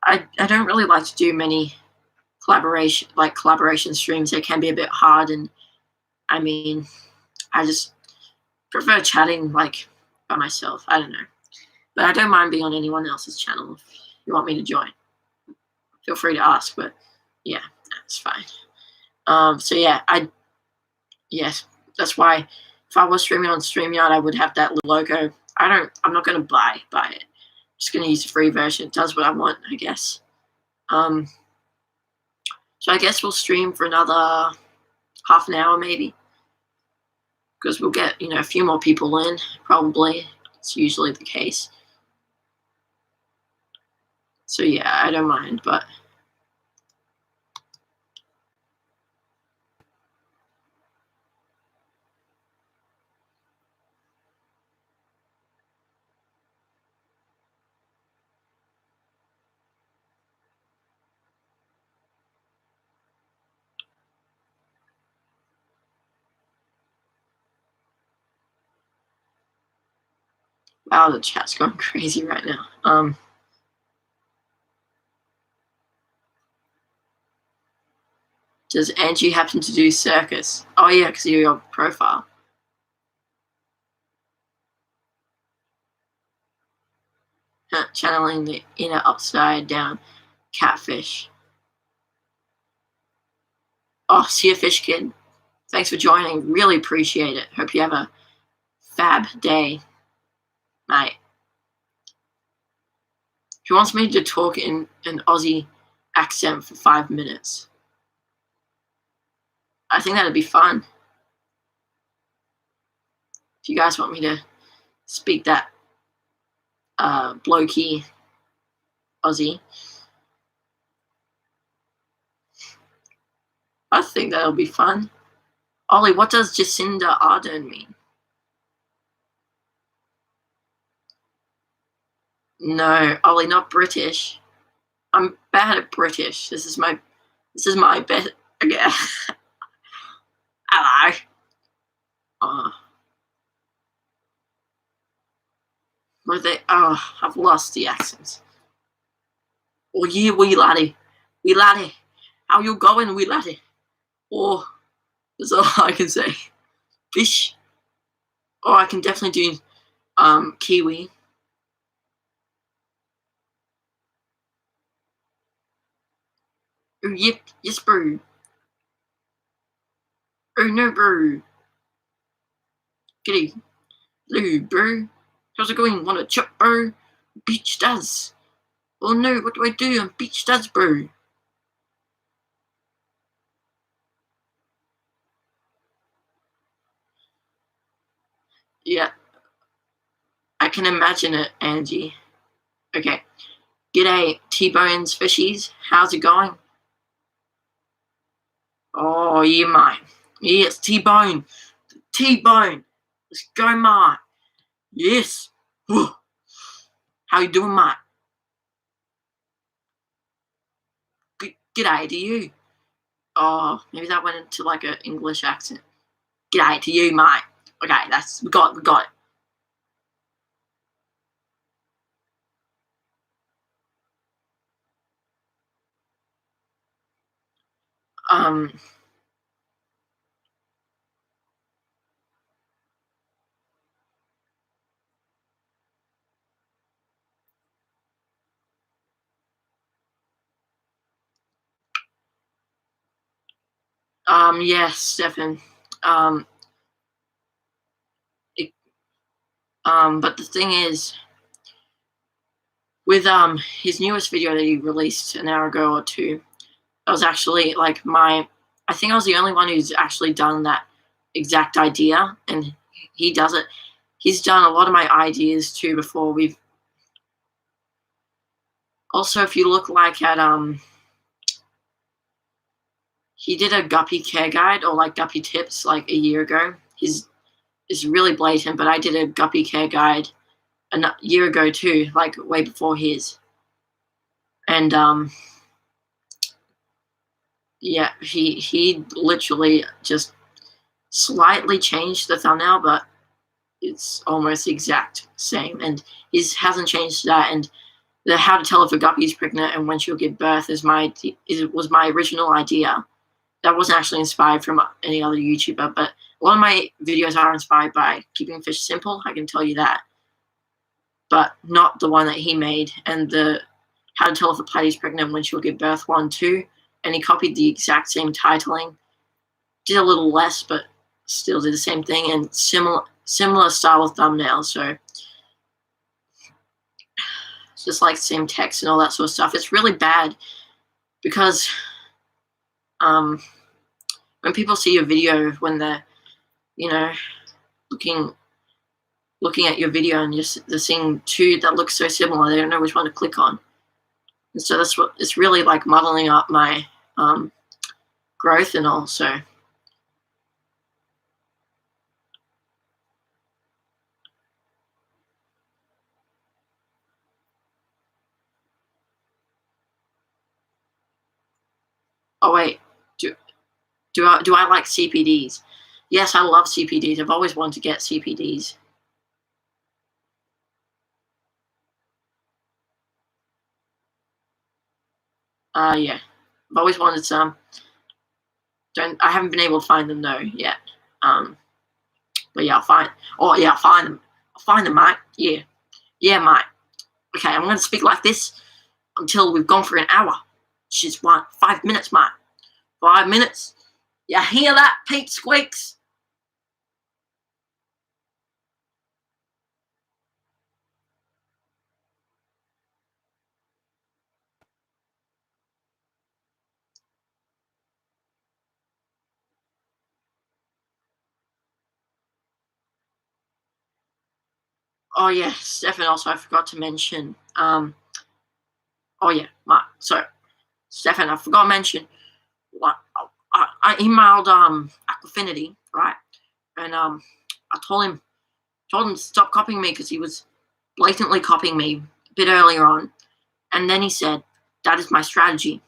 I don't really like to do many collaboration streams. They can be a bit hard, and I mean, I just prefer chatting like by myself. I don't know, but I don't mind being on anyone else's channel. If you want me to join, feel free to ask. But yeah, that's fine. So yeah, yes, that's why if I was streaming on StreamYard, I would have that logo. I'm not gonna buy it. I'm just gonna use the free version. It does what I want, I guess. So I guess we'll stream for another half an hour maybe, because we'll get a few more people in probably. It's usually the case. So yeah, I don't mind, but wow, the chat's going crazy right now. Does Angie happen to do circus? Oh yeah, because of your profile. Channeling the inner upside down catfish. Oh, see a Fish Kid. Thanks for joining. Really appreciate it. Hope you have a fab day, mate. He wants me to talk in an Aussie accent for 5 minutes. I think that'd be fun. If you guys want me to speak that blokey Aussie, I think that'll be fun. Ollie, what does Jacinda Ardern mean? No, Ollie, not British. I'm bad at British. This is my best. Okay. Hello. Were they? Oh, I've lost the accents. Oh yeah, wee laddie. How you going, wee laddie? Oh, that's all I can say. Fish. Oh, I can definitely do Kiwi. Oh yep, yes bro. Oh no bro. G'day. Hello bro. How's it going? Want a chop bro? Beach does. Oh no, what do I do? I'm beach does bro. Yeah. I can imagine it, Angie. Okay. G'day, T-Bones Fishies. How's it going? Oh, yeah, mate. Yeah, it's T-Bone. T-Bone. Let's go, mate. Yes. How you doing, mate? G'day to you. Oh, maybe that went into like an English accent. G'day to you, mate. Okay, we got it. Yes, Stefan. But the thing is, with his newest video that he released an hour ago or two, that was actually like I think I was the only one who's actually done that exact idea, and he does it. He's done a lot of my ideas too before. Also, if you look like at he did a guppy care guide or like guppy tips like a year ago. It's really blatant, but I did a guppy care guide a year ago too, like way before his. And yeah, he literally just slightly changed the thumbnail, but it's almost the exact same. And he hasn't changed that. And the how to tell if a guppy is pregnant and when she'll give birth was my original idea. That wasn't actually inspired from any other YouTuber, but a lot of my videos are inspired by keeping fish simple, I can tell you that. But not the one that he made. And the how to tell if a platy's pregnant when she'll give birth one too. And he copied the exact same titling. Did a little less, but still did the same thing, and similar style of thumbnail. So it's just like same text and all that sort of stuff. It's really bad because when people see your video, when they're, looking at your video and they're seeing two that look so similar, they don't know which one to click on. And so that's what it's really like, muddling up my growth and all. So oh wait, do I like CPDs? Yes, I love CPDs. I've always wanted to get CPDs. Yeah, I've always wanted some. I haven't been able to find them though yet. But yeah, I'll find. Oh yeah, I'll find them. I'll find them, mate. Yeah, mate. Okay, I'm gonna speak like this until we've gone for an hour. Which is 5 minutes, mate. 5 minutes. You hear that, Pete Squeaks? Oh yeah, Stefan. Also, I forgot to mention. Oh yeah, so Stefan, I forgot to mention. Like, I emailed Aquafinity, right, and I told him to stop copying me because he was blatantly copying me a bit earlier on, and then he said that is my strategy.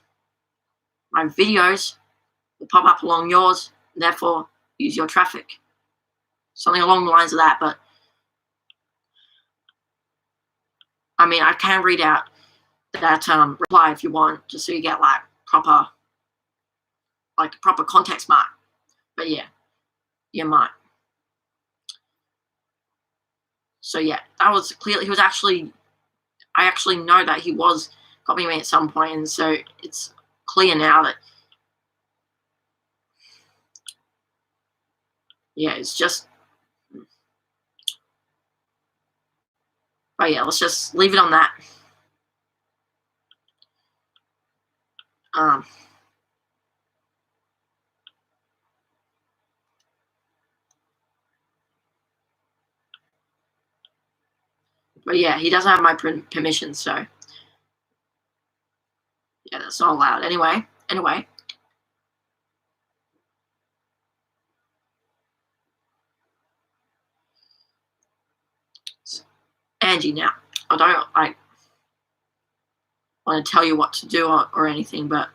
My videos will pop up along yours, and therefore use your traffic. Something along the lines of that, but I mean, I can read out that reply if you want, just so you get like proper context mark. But yeah, you might. So yeah, that was clearly he was actually. I actually know that he was copying me at some point, and so it's clear now that yeah, it's just. But yeah, let's just leave it on that. But yeah, he doesn't have my permission, so yeah, that's not allowed. Anyway, Angie, now I don't want to tell you what to do or anything, but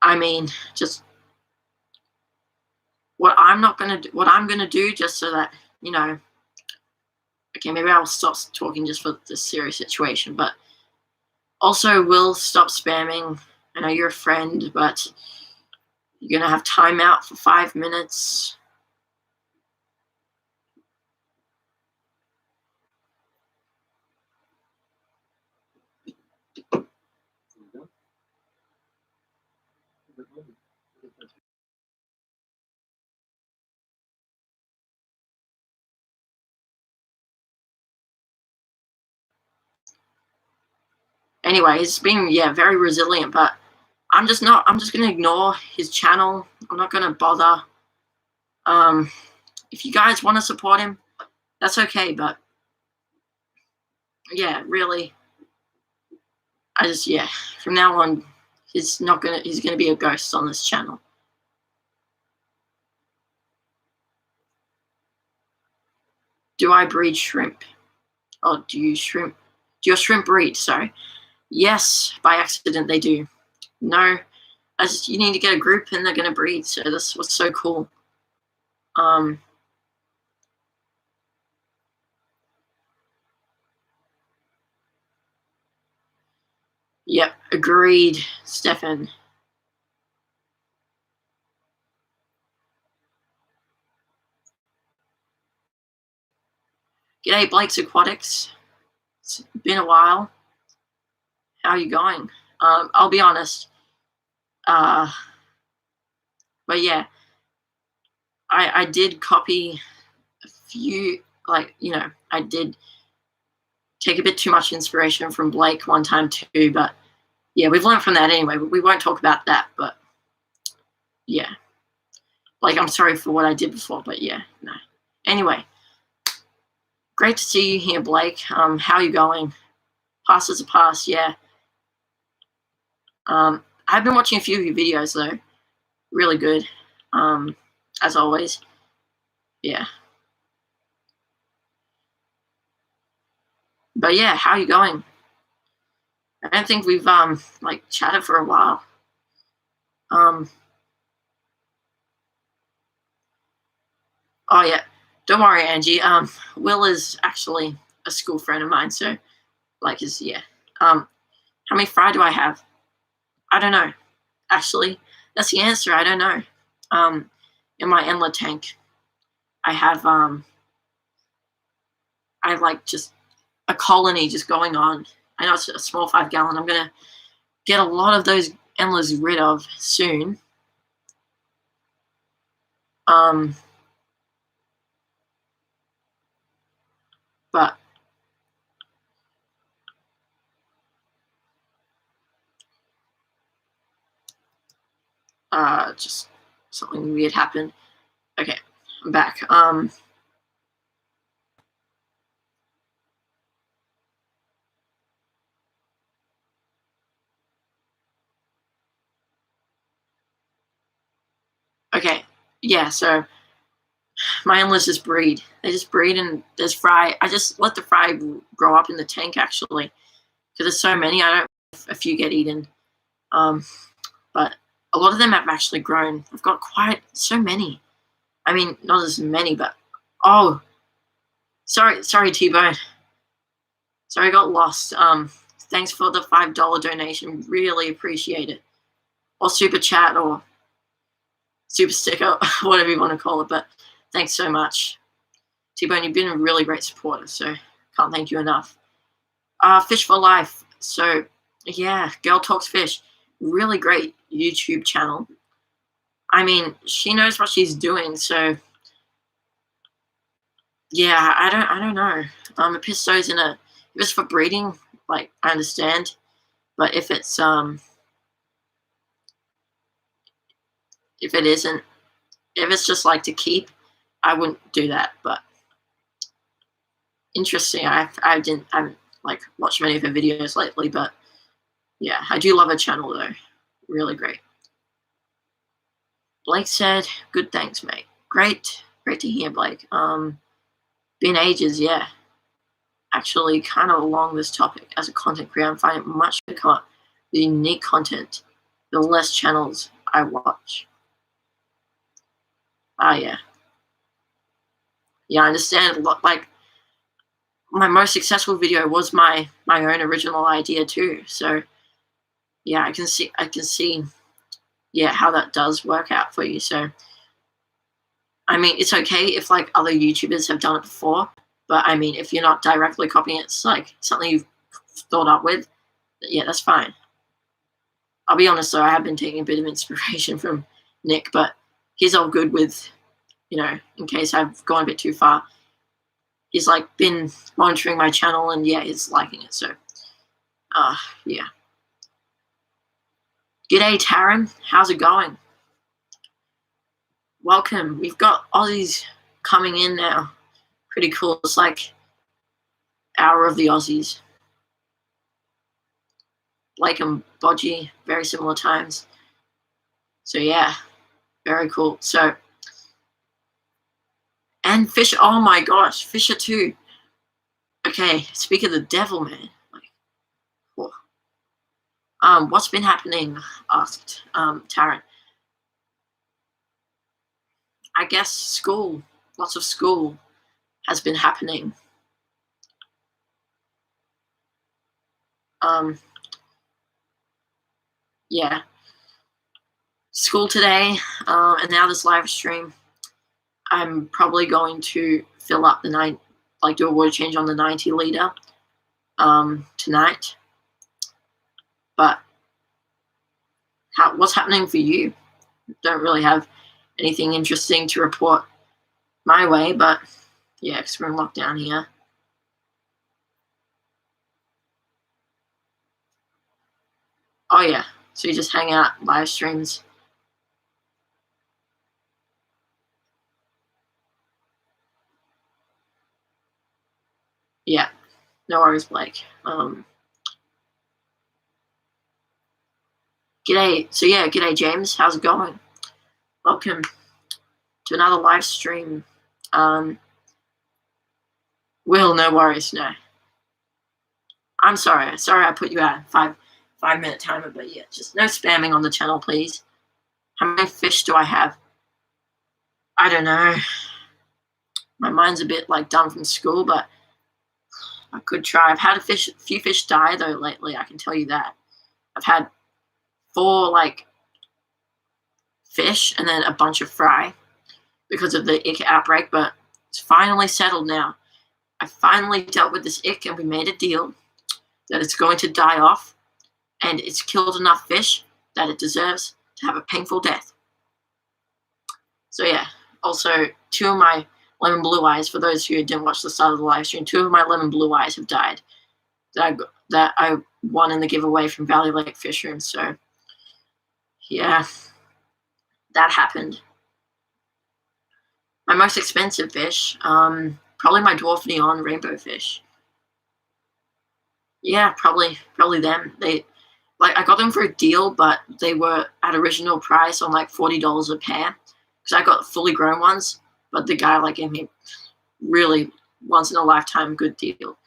I mean, just what I'm gonna do, just so that you know. Okay, maybe I'll stop talking just for this serious situation, but also will stop spamming. I know you're a friend, but you're gonna have timeout for 5 minutes. Anyway, he's being very resilient, but I'm just gonna ignore his channel. I'm not gonna bother. If you guys want to support him, that's okay, but yeah, really, from now on, he's gonna be a ghost on this channel. Do I breed shrimp? Oh, do your shrimp breed? Sorry. Yes, by accident they do. No, you need to get a group and they're gonna breed. So that's what's so cool. Yep, agreed, Stefan. G'day, Blake's Aquatics. It's been a while. How are you going? I'll be honest. But yeah, I did copy a few, I did take a bit too much inspiration from Blake one time too, but yeah, we've learned from that anyway. We won't talk about that, but yeah. I'm sorry for what I did before, but yeah, no. Anyway, great to see you here, Blake. How are you going? Past is a past, yeah. I've been watching a few of your videos though. Really good. As always. Yeah. But yeah, how are you going? I don't think we've chatted for a while. Oh yeah. Don't worry, Angie. Will is actually a school friend of mine, so how many fry do I have? I don't know. Actually, that's the answer. I don't know. In my Endler tank, I have just a colony just going on. I know it's a small 5 gallon. I'm gonna get a lot of those Endlers rid of soon. But just something weird happened. Okay, I'm back. Okay, yeah, so my in-laws just breed. They just breed, and there's fry. I just let the fry grow up in the tank, actually, because there's so many. I don't know if a few get eaten. But a lot of them have actually grown. I've got quite so many. I mean, not as many, but oh, sorry, T-Bone. Sorry, I got lost. Thanks for the $5 donation. Really appreciate it. Or super chat or super sticker, whatever you want to call it. But thanks so much, T-Bone. You've been a really great supporter, so can't thank you enough. Fish for Life. So yeah, Girl Talks Fish. Really great YouTube channel. I mean, she knows what she's doing, so yeah, I don't know. If Pisto's if it's for breeding, like, I understand, but if it's if it isn't, if it's just like to keep, I wouldn't do that. But interesting. I haven't like watched many of her videos lately, but yeah, I do love her channel though. Really great. Blake said, "Good, thanks, mate." Great to hear, Blake. Been ages, yeah. Actually, kind of along this topic, as a content creator, I find it much to cut the unique content, the less channels I watch. Yeah. Yeah, I understand. Like, my most successful video was my own original idea too. So yeah, I can see, yeah, how that does work out for you. So I mean, it's okay if like other YouTubers have done it before, but I mean, if you're not directly copying it, it's like something you've thought up with, yeah, that's fine. I'll be honest though, I have been taking a bit of inspiration from Nick, but he's all good with, in case I've gone a bit too far. He's like been monitoring my channel, and yeah, he's liking it. So yeah. G'day, Taryn. How's it going? Welcome. We've got Aussies coming in now. Pretty cool. It's like Hour of the Aussies. Blake and Bodgy, very similar times. So yeah, very cool. So, and Fisher. Oh my gosh, Fisher too. Okay, speak of the devil, man. Like, oh. What's been happening? Asked Taryn. I guess school. Lots of school has been happening. Yeah. School today, and now this live stream. I'm probably going to fill up do a water change on the 90 liter tonight. But what's happening for you? Don't really have anything interesting to report my way, but yeah, because we're in lockdown here. Oh yeah, so you just hang out, live streams. Yeah, no worries, Blake. G'day. So yeah, g'day, James. How's it going? Welcome to another live stream. Will, no worries, no. I'm sorry I put you out 5-minute timer, but yeah, just no spamming on the channel, please. How many fish do I have? I don't know. My mind's a bit like done from school, but I could try. I've had a few fish die though lately, I can tell you that. I've had 4 like fish and then a bunch of fry because of the ick outbreak, but it's finally settled now. I finally dealt with this ick, and we made a deal that it's going to die off, and it's killed enough fish that it deserves to have a painful death. So yeah, also 2 of my lemon blue eyes, for those who didn't watch the start of the live stream, 2 of my lemon blue eyes have died that I won in the giveaway from Valley Lake Fish Room. So yeah, that happened. My most expensive fish, probably my dwarf neon rainbow fish. Yeah, probably them. I got them for a deal, but they were at original price on like $40 a pair, because I got fully grown ones, but the guy gave me really once in a lifetime good deal.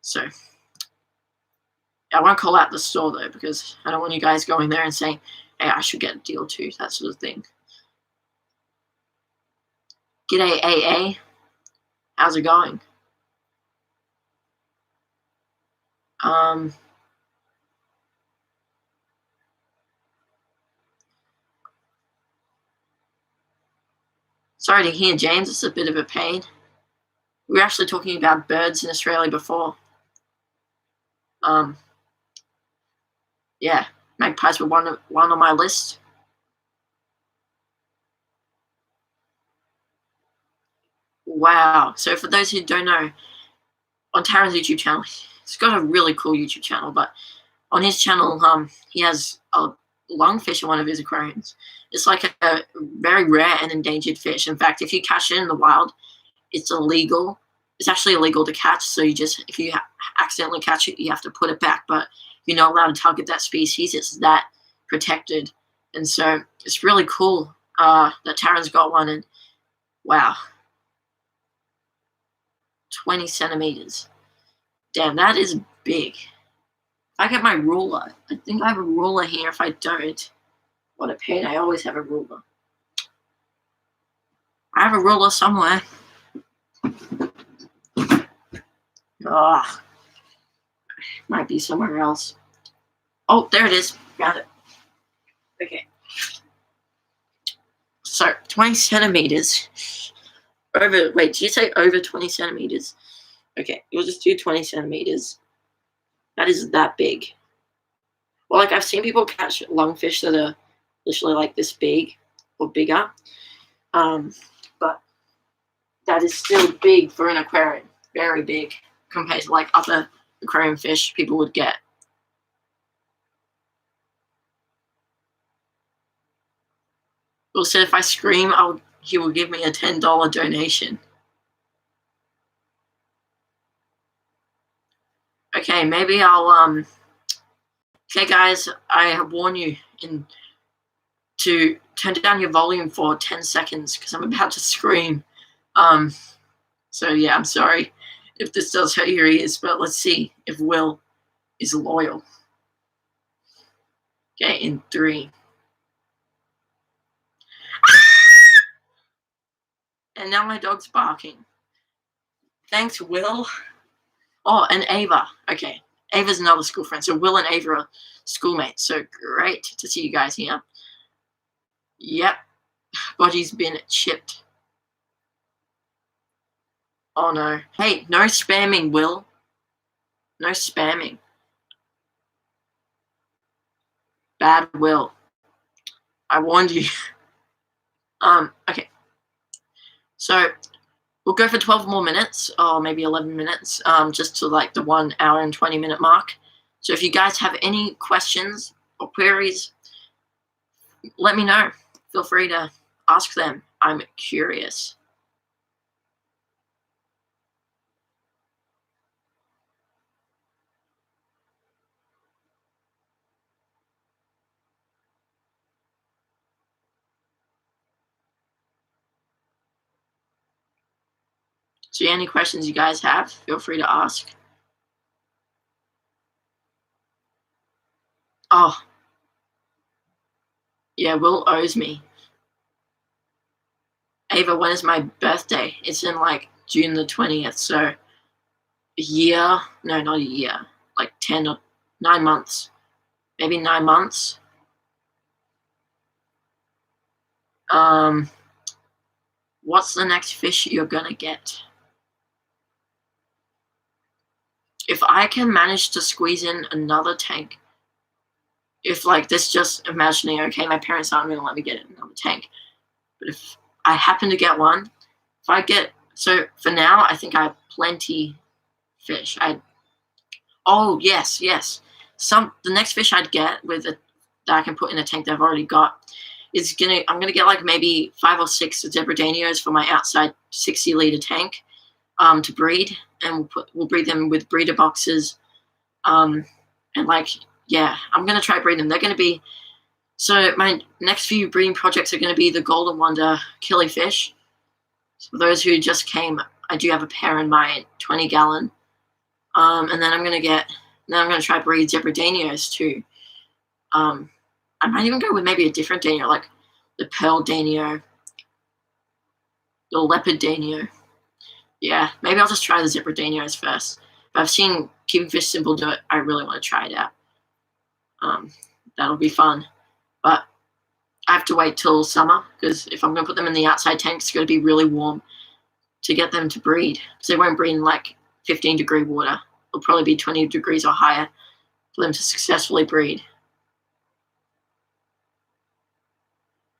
So I won't call out the store though, because I don't want you guys going there and saying, hey, I should get a deal too, that sort of thing. G'day AA, how's it going? Sorry to hear, James. It's a bit of a pain. We were actually talking about birds in Australia before. Yeah, magpies were one on my list. Wow. So for those who don't know, on Tara's YouTube channel, he's got a really cool YouTube channel, but on his channel, he has a lungfish in one of his aquariums. It's like a very rare and endangered fish. In fact, if you catch it in the wild, it's illegal. It's actually illegal to catch. So if you accidentally catch it, you have to put it back. But you're not allowed to target that species. It's that protected. And so it's really cool that Tara's got one. And wow, 20 centimeters. Damn, that is big. If I get my ruler, I think I have a ruler here. If I don't, what a pain. I always have a ruler. I have a ruler somewhere. Might be somewhere else. Oh, there it is. Got it. Okay. So 20 centimeters. Wait, did you say over 20 centimeters? Okay, we'll just do 20 centimeters. That is that big. Well, I've seen people catch lungfish that are literally this big or bigger. But that is still big for an aquarium. Very big compared to other aquarium fish people would get. Will said if I scream, he will give me a $10 donation. Okay, maybe I'll okay guys, I warn you to turn down your volume for 10 seconds because I'm about to scream. So yeah, I'm sorry if this does hurt your ears, but let's see if Will is loyal. Okay, in 3. And now my dog's barking. Thanks, Will. Oh, and Ava. Okay, Ava's another school friend. So Will and Ava are schoolmates. So great to see you guys here. Yep, body's been chipped. Oh no. Hey, no spamming, Will. No spamming. Bad Will. I warned you. Okay. So we'll go for 12 more minutes, or maybe 11 minutes, just to the 1 hour and 20 minute mark. So if you guys have any questions or queries, let me know. Feel free to ask them. I'm curious. So any questions you guys have, feel free to ask. Oh. Yeah, Will owes me. Ava, when is my birthday? It's in June the 20th, so a year. No, not a year. 10 or 9 months. Maybe 9 months. What's the next fish you're gonna get? If I can manage to squeeze in another tank, if this just imagining, okay, my parents aren't gonna let me get another tank, but if I happen to get one, so for now, I think I have plenty fish. Oh, yes. The next fish I'd get that I can put in a tank that I've already got I'm gonna get like maybe 5 or 6 zebradanios for my outside 60-liter tank to breed, and we'll breed them with breeder boxes, and like, yeah, I'm gonna try breeding them. They're gonna be So my next few breeding projects are going to be the Golden Wonder killifish. So for those who just came, I do have a pair in my 20-gallon. And then I'm going to try breed zebradanios too. I might even go with maybe a different danio, like the pearl danio, the leopard danio. Yeah, maybe I'll just try the zebradanios first. But I've seen Keeping Fish Simple do it. I really want to try it out. That'll be fun. But I have to wait till summer, because if I'm going to put them in the outside tank, it's going to be really warm to get them to breed. So they won't breed in like 15-degree water. It'll probably be 20 degrees or higher for them to successfully breed.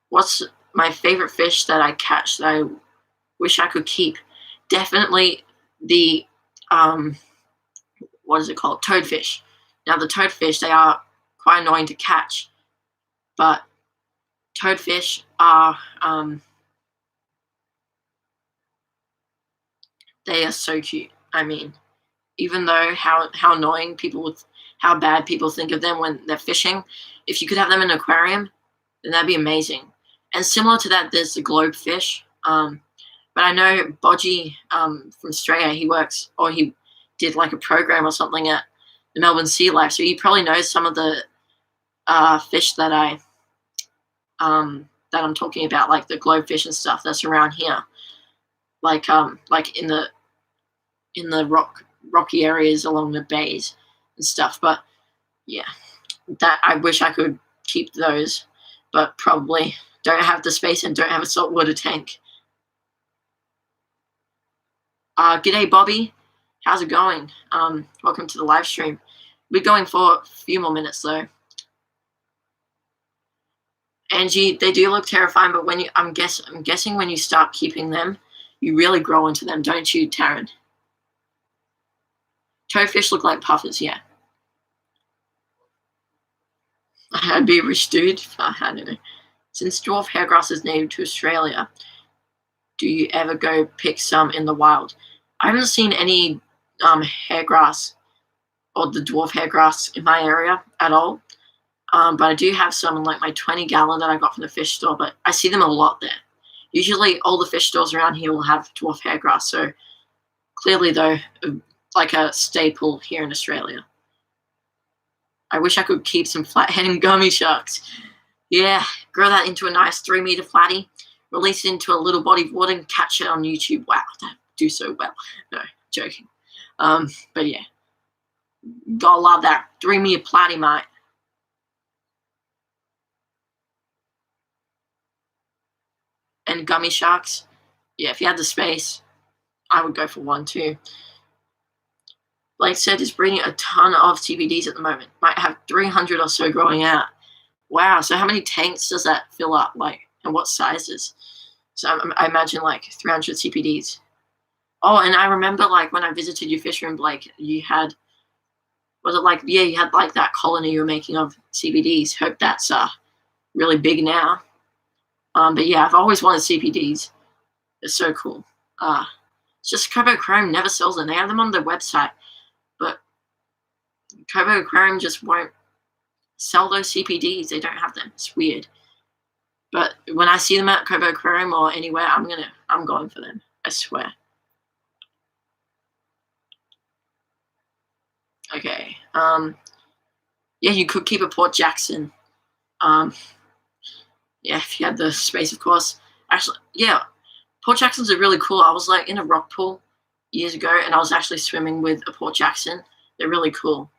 What's my favorite fish that I catch that I wish I could keep? Definitely the, what is it called? Toadfish. Now the toadfish, they are quite annoying to catch, but toadfish are, they are so cute. I mean, even though how annoying how bad people think of them when they're fishing, if you could have them in an aquarium, then that'd be amazing. And similar to that, there's the globefish. But I know Bodgy from Australia, he did like a program or something at the Melbourne Sea Life, so he probably knows some of the fish that I'm talking about, like the globefish and stuff that's around here, like in the rocky areas along the bays and stuff. But yeah, that I wish I could keep those, but probably don't have the space and don't have a saltwater tank. G'day, Bobby. How's it going? Welcome to the live stream. We're going for a few more minutes though. Angie, they do look terrifying, but I'm guessing when you start keeping them, you really grow into them, don't you, Taryn? Toadfish look like puffers, yeah. I'd be a rich dude. I don't know. Since dwarf hairgrass is native to Australia, do you ever go pick some in the wild? I haven't seen any hairgrass or the dwarf hairgrass in my area at all. But I do have some in like my 20-gallon that I got from the fish store, but I see them a lot there. Usually all the fish stores around here will have dwarf hairgrass, so clearly though, like a staple here in Australia. I wish I could keep some flathead and gummy sharks. Yeah, grow that into a nice 3-meter flatty, release it into a little body of water and catch it on YouTube. Wow, that do so well. No, joking. But yeah, gotta love that 3-meter platy, mate. And gummy sharks, yeah, if you had the space, I would go for one too. Blake said he's breeding a ton of CBDs at the moment. Might have 300 or so growing out. Wow, so how many tanks does that fill up, like, and what sizes? So I imagine like 300 CPDs. Oh, and I remember like when I visited your fish room, Blake, you had, you had like that colony you were making of CBDs. Hope that's really big now. But yeah, I've always wanted CPDs. They're so cool. It's just Kobo Chrome never sells them. They have them on their website, but Kobo Chrome just won't sell those CPDs. They don't have them. It's weird. But when I see them at Kobo Chrome or anywhere, I'm going for them. I swear. Okay. Yeah, you could keep a Port Jackson. Yeah, if you had the space, of course. Actually, yeah, Port Jacksons are really cool. I was like in a rock pool years ago, and I was actually swimming with a Port Jackson. They're really cool.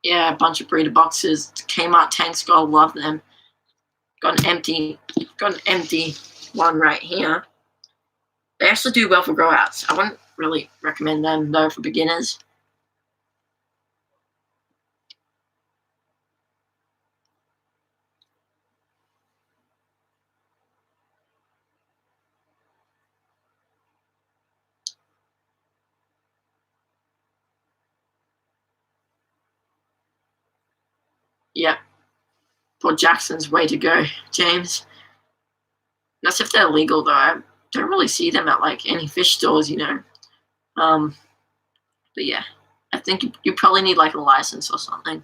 Yeah, a bunch of breeder boxes. Kmart tanks, gotta love them. Got an empty one right here. They actually do well for grow outs. I wouldn't really recommend them though for beginners. Yep. Port Jackson's way to go, James. That's if they're legal, though. I don't really see them at like any fish stores, you know. But yeah, I think you probably need like a license or something.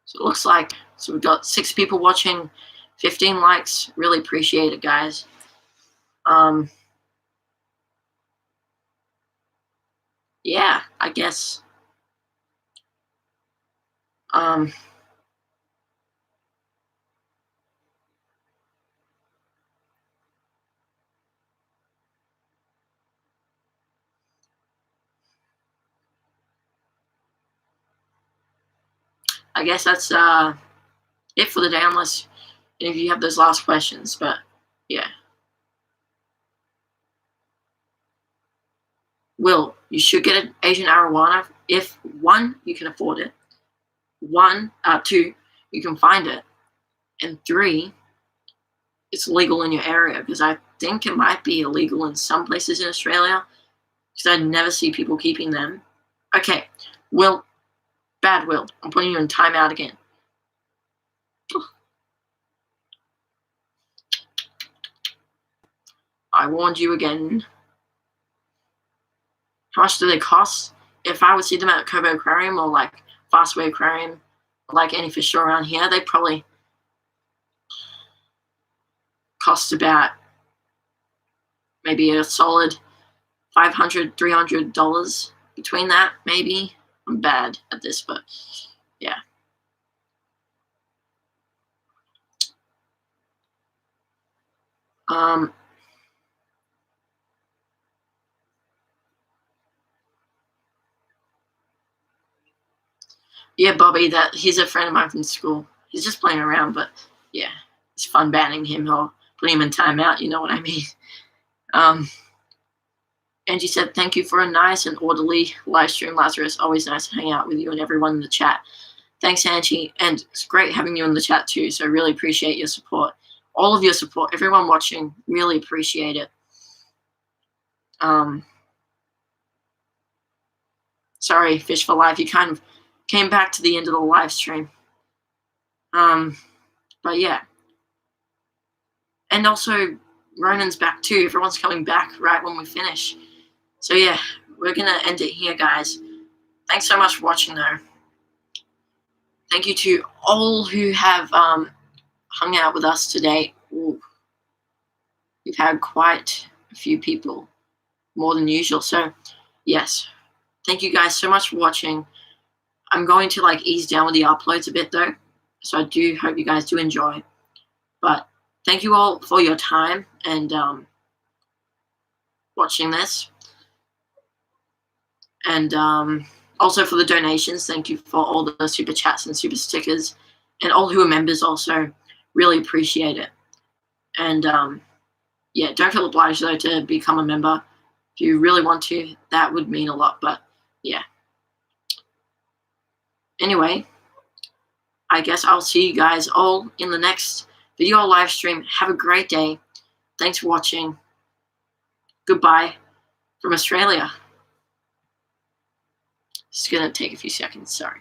So it looks like, so we've got 6 people watching, 15 likes. Really appreciate it, guys. Yeah, I guess. I guess that's it for the day, unless if you have those last questions. But yeah. Will, you should get an Asian arowana if 1, you can afford it, 2, you can find it, and 3, it's legal in your area, because I think it might be illegal in some places in Australia, because I never see people keeping them. Okay, Will, bad Will, I'm putting you in timeout again. I warned you again. How much do they cost? If I would see them at Kobo Aquarium or like Fastway Aquarium, like any fish store around here, they probably cost about maybe a solid $500, $300 between that, maybe. I'm bad at this, but yeah. Yeah, Bobby, that he's a friend of mine from school. He's just playing around, but yeah, it's fun banning him or putting him in timeout. You know what I mean? Angie said, "Thank you for a nice and orderly live stream, Lazarus. Always nice to hang out with you and everyone in the chat." Thanks, Angie, and it's great having you in the chat too. So I really appreciate your support, all of your support, everyone watching. Really appreciate it. Sorry, Fish for Life, you kind of came back to the end of the live stream. But yeah. And also, Ronan's back too. Everyone's coming back right when we finish. So yeah, we're going to end it here, guys. Thanks so much for watching, though. Thank you to all who have hung out with us today. Ooh, we've had quite a few people, more than usual. So yes, thank you guys so much for watching. I'm going to like ease down with the uploads a bit, though. So I do hope you guys do enjoy. But thank you all for your time and watching this. And also for the donations. Thank you for all the super chats and super stickers. And all who are members also. Really appreciate it. And yeah, don't feel obliged, though, to become a member. If you really want to, that would mean a lot. But yeah. Anyway, I guess I'll see you guys all in the next video or live stream. Have a great day. Thanks for watching. Goodbye from Australia. It's going to take a few seconds. Sorry.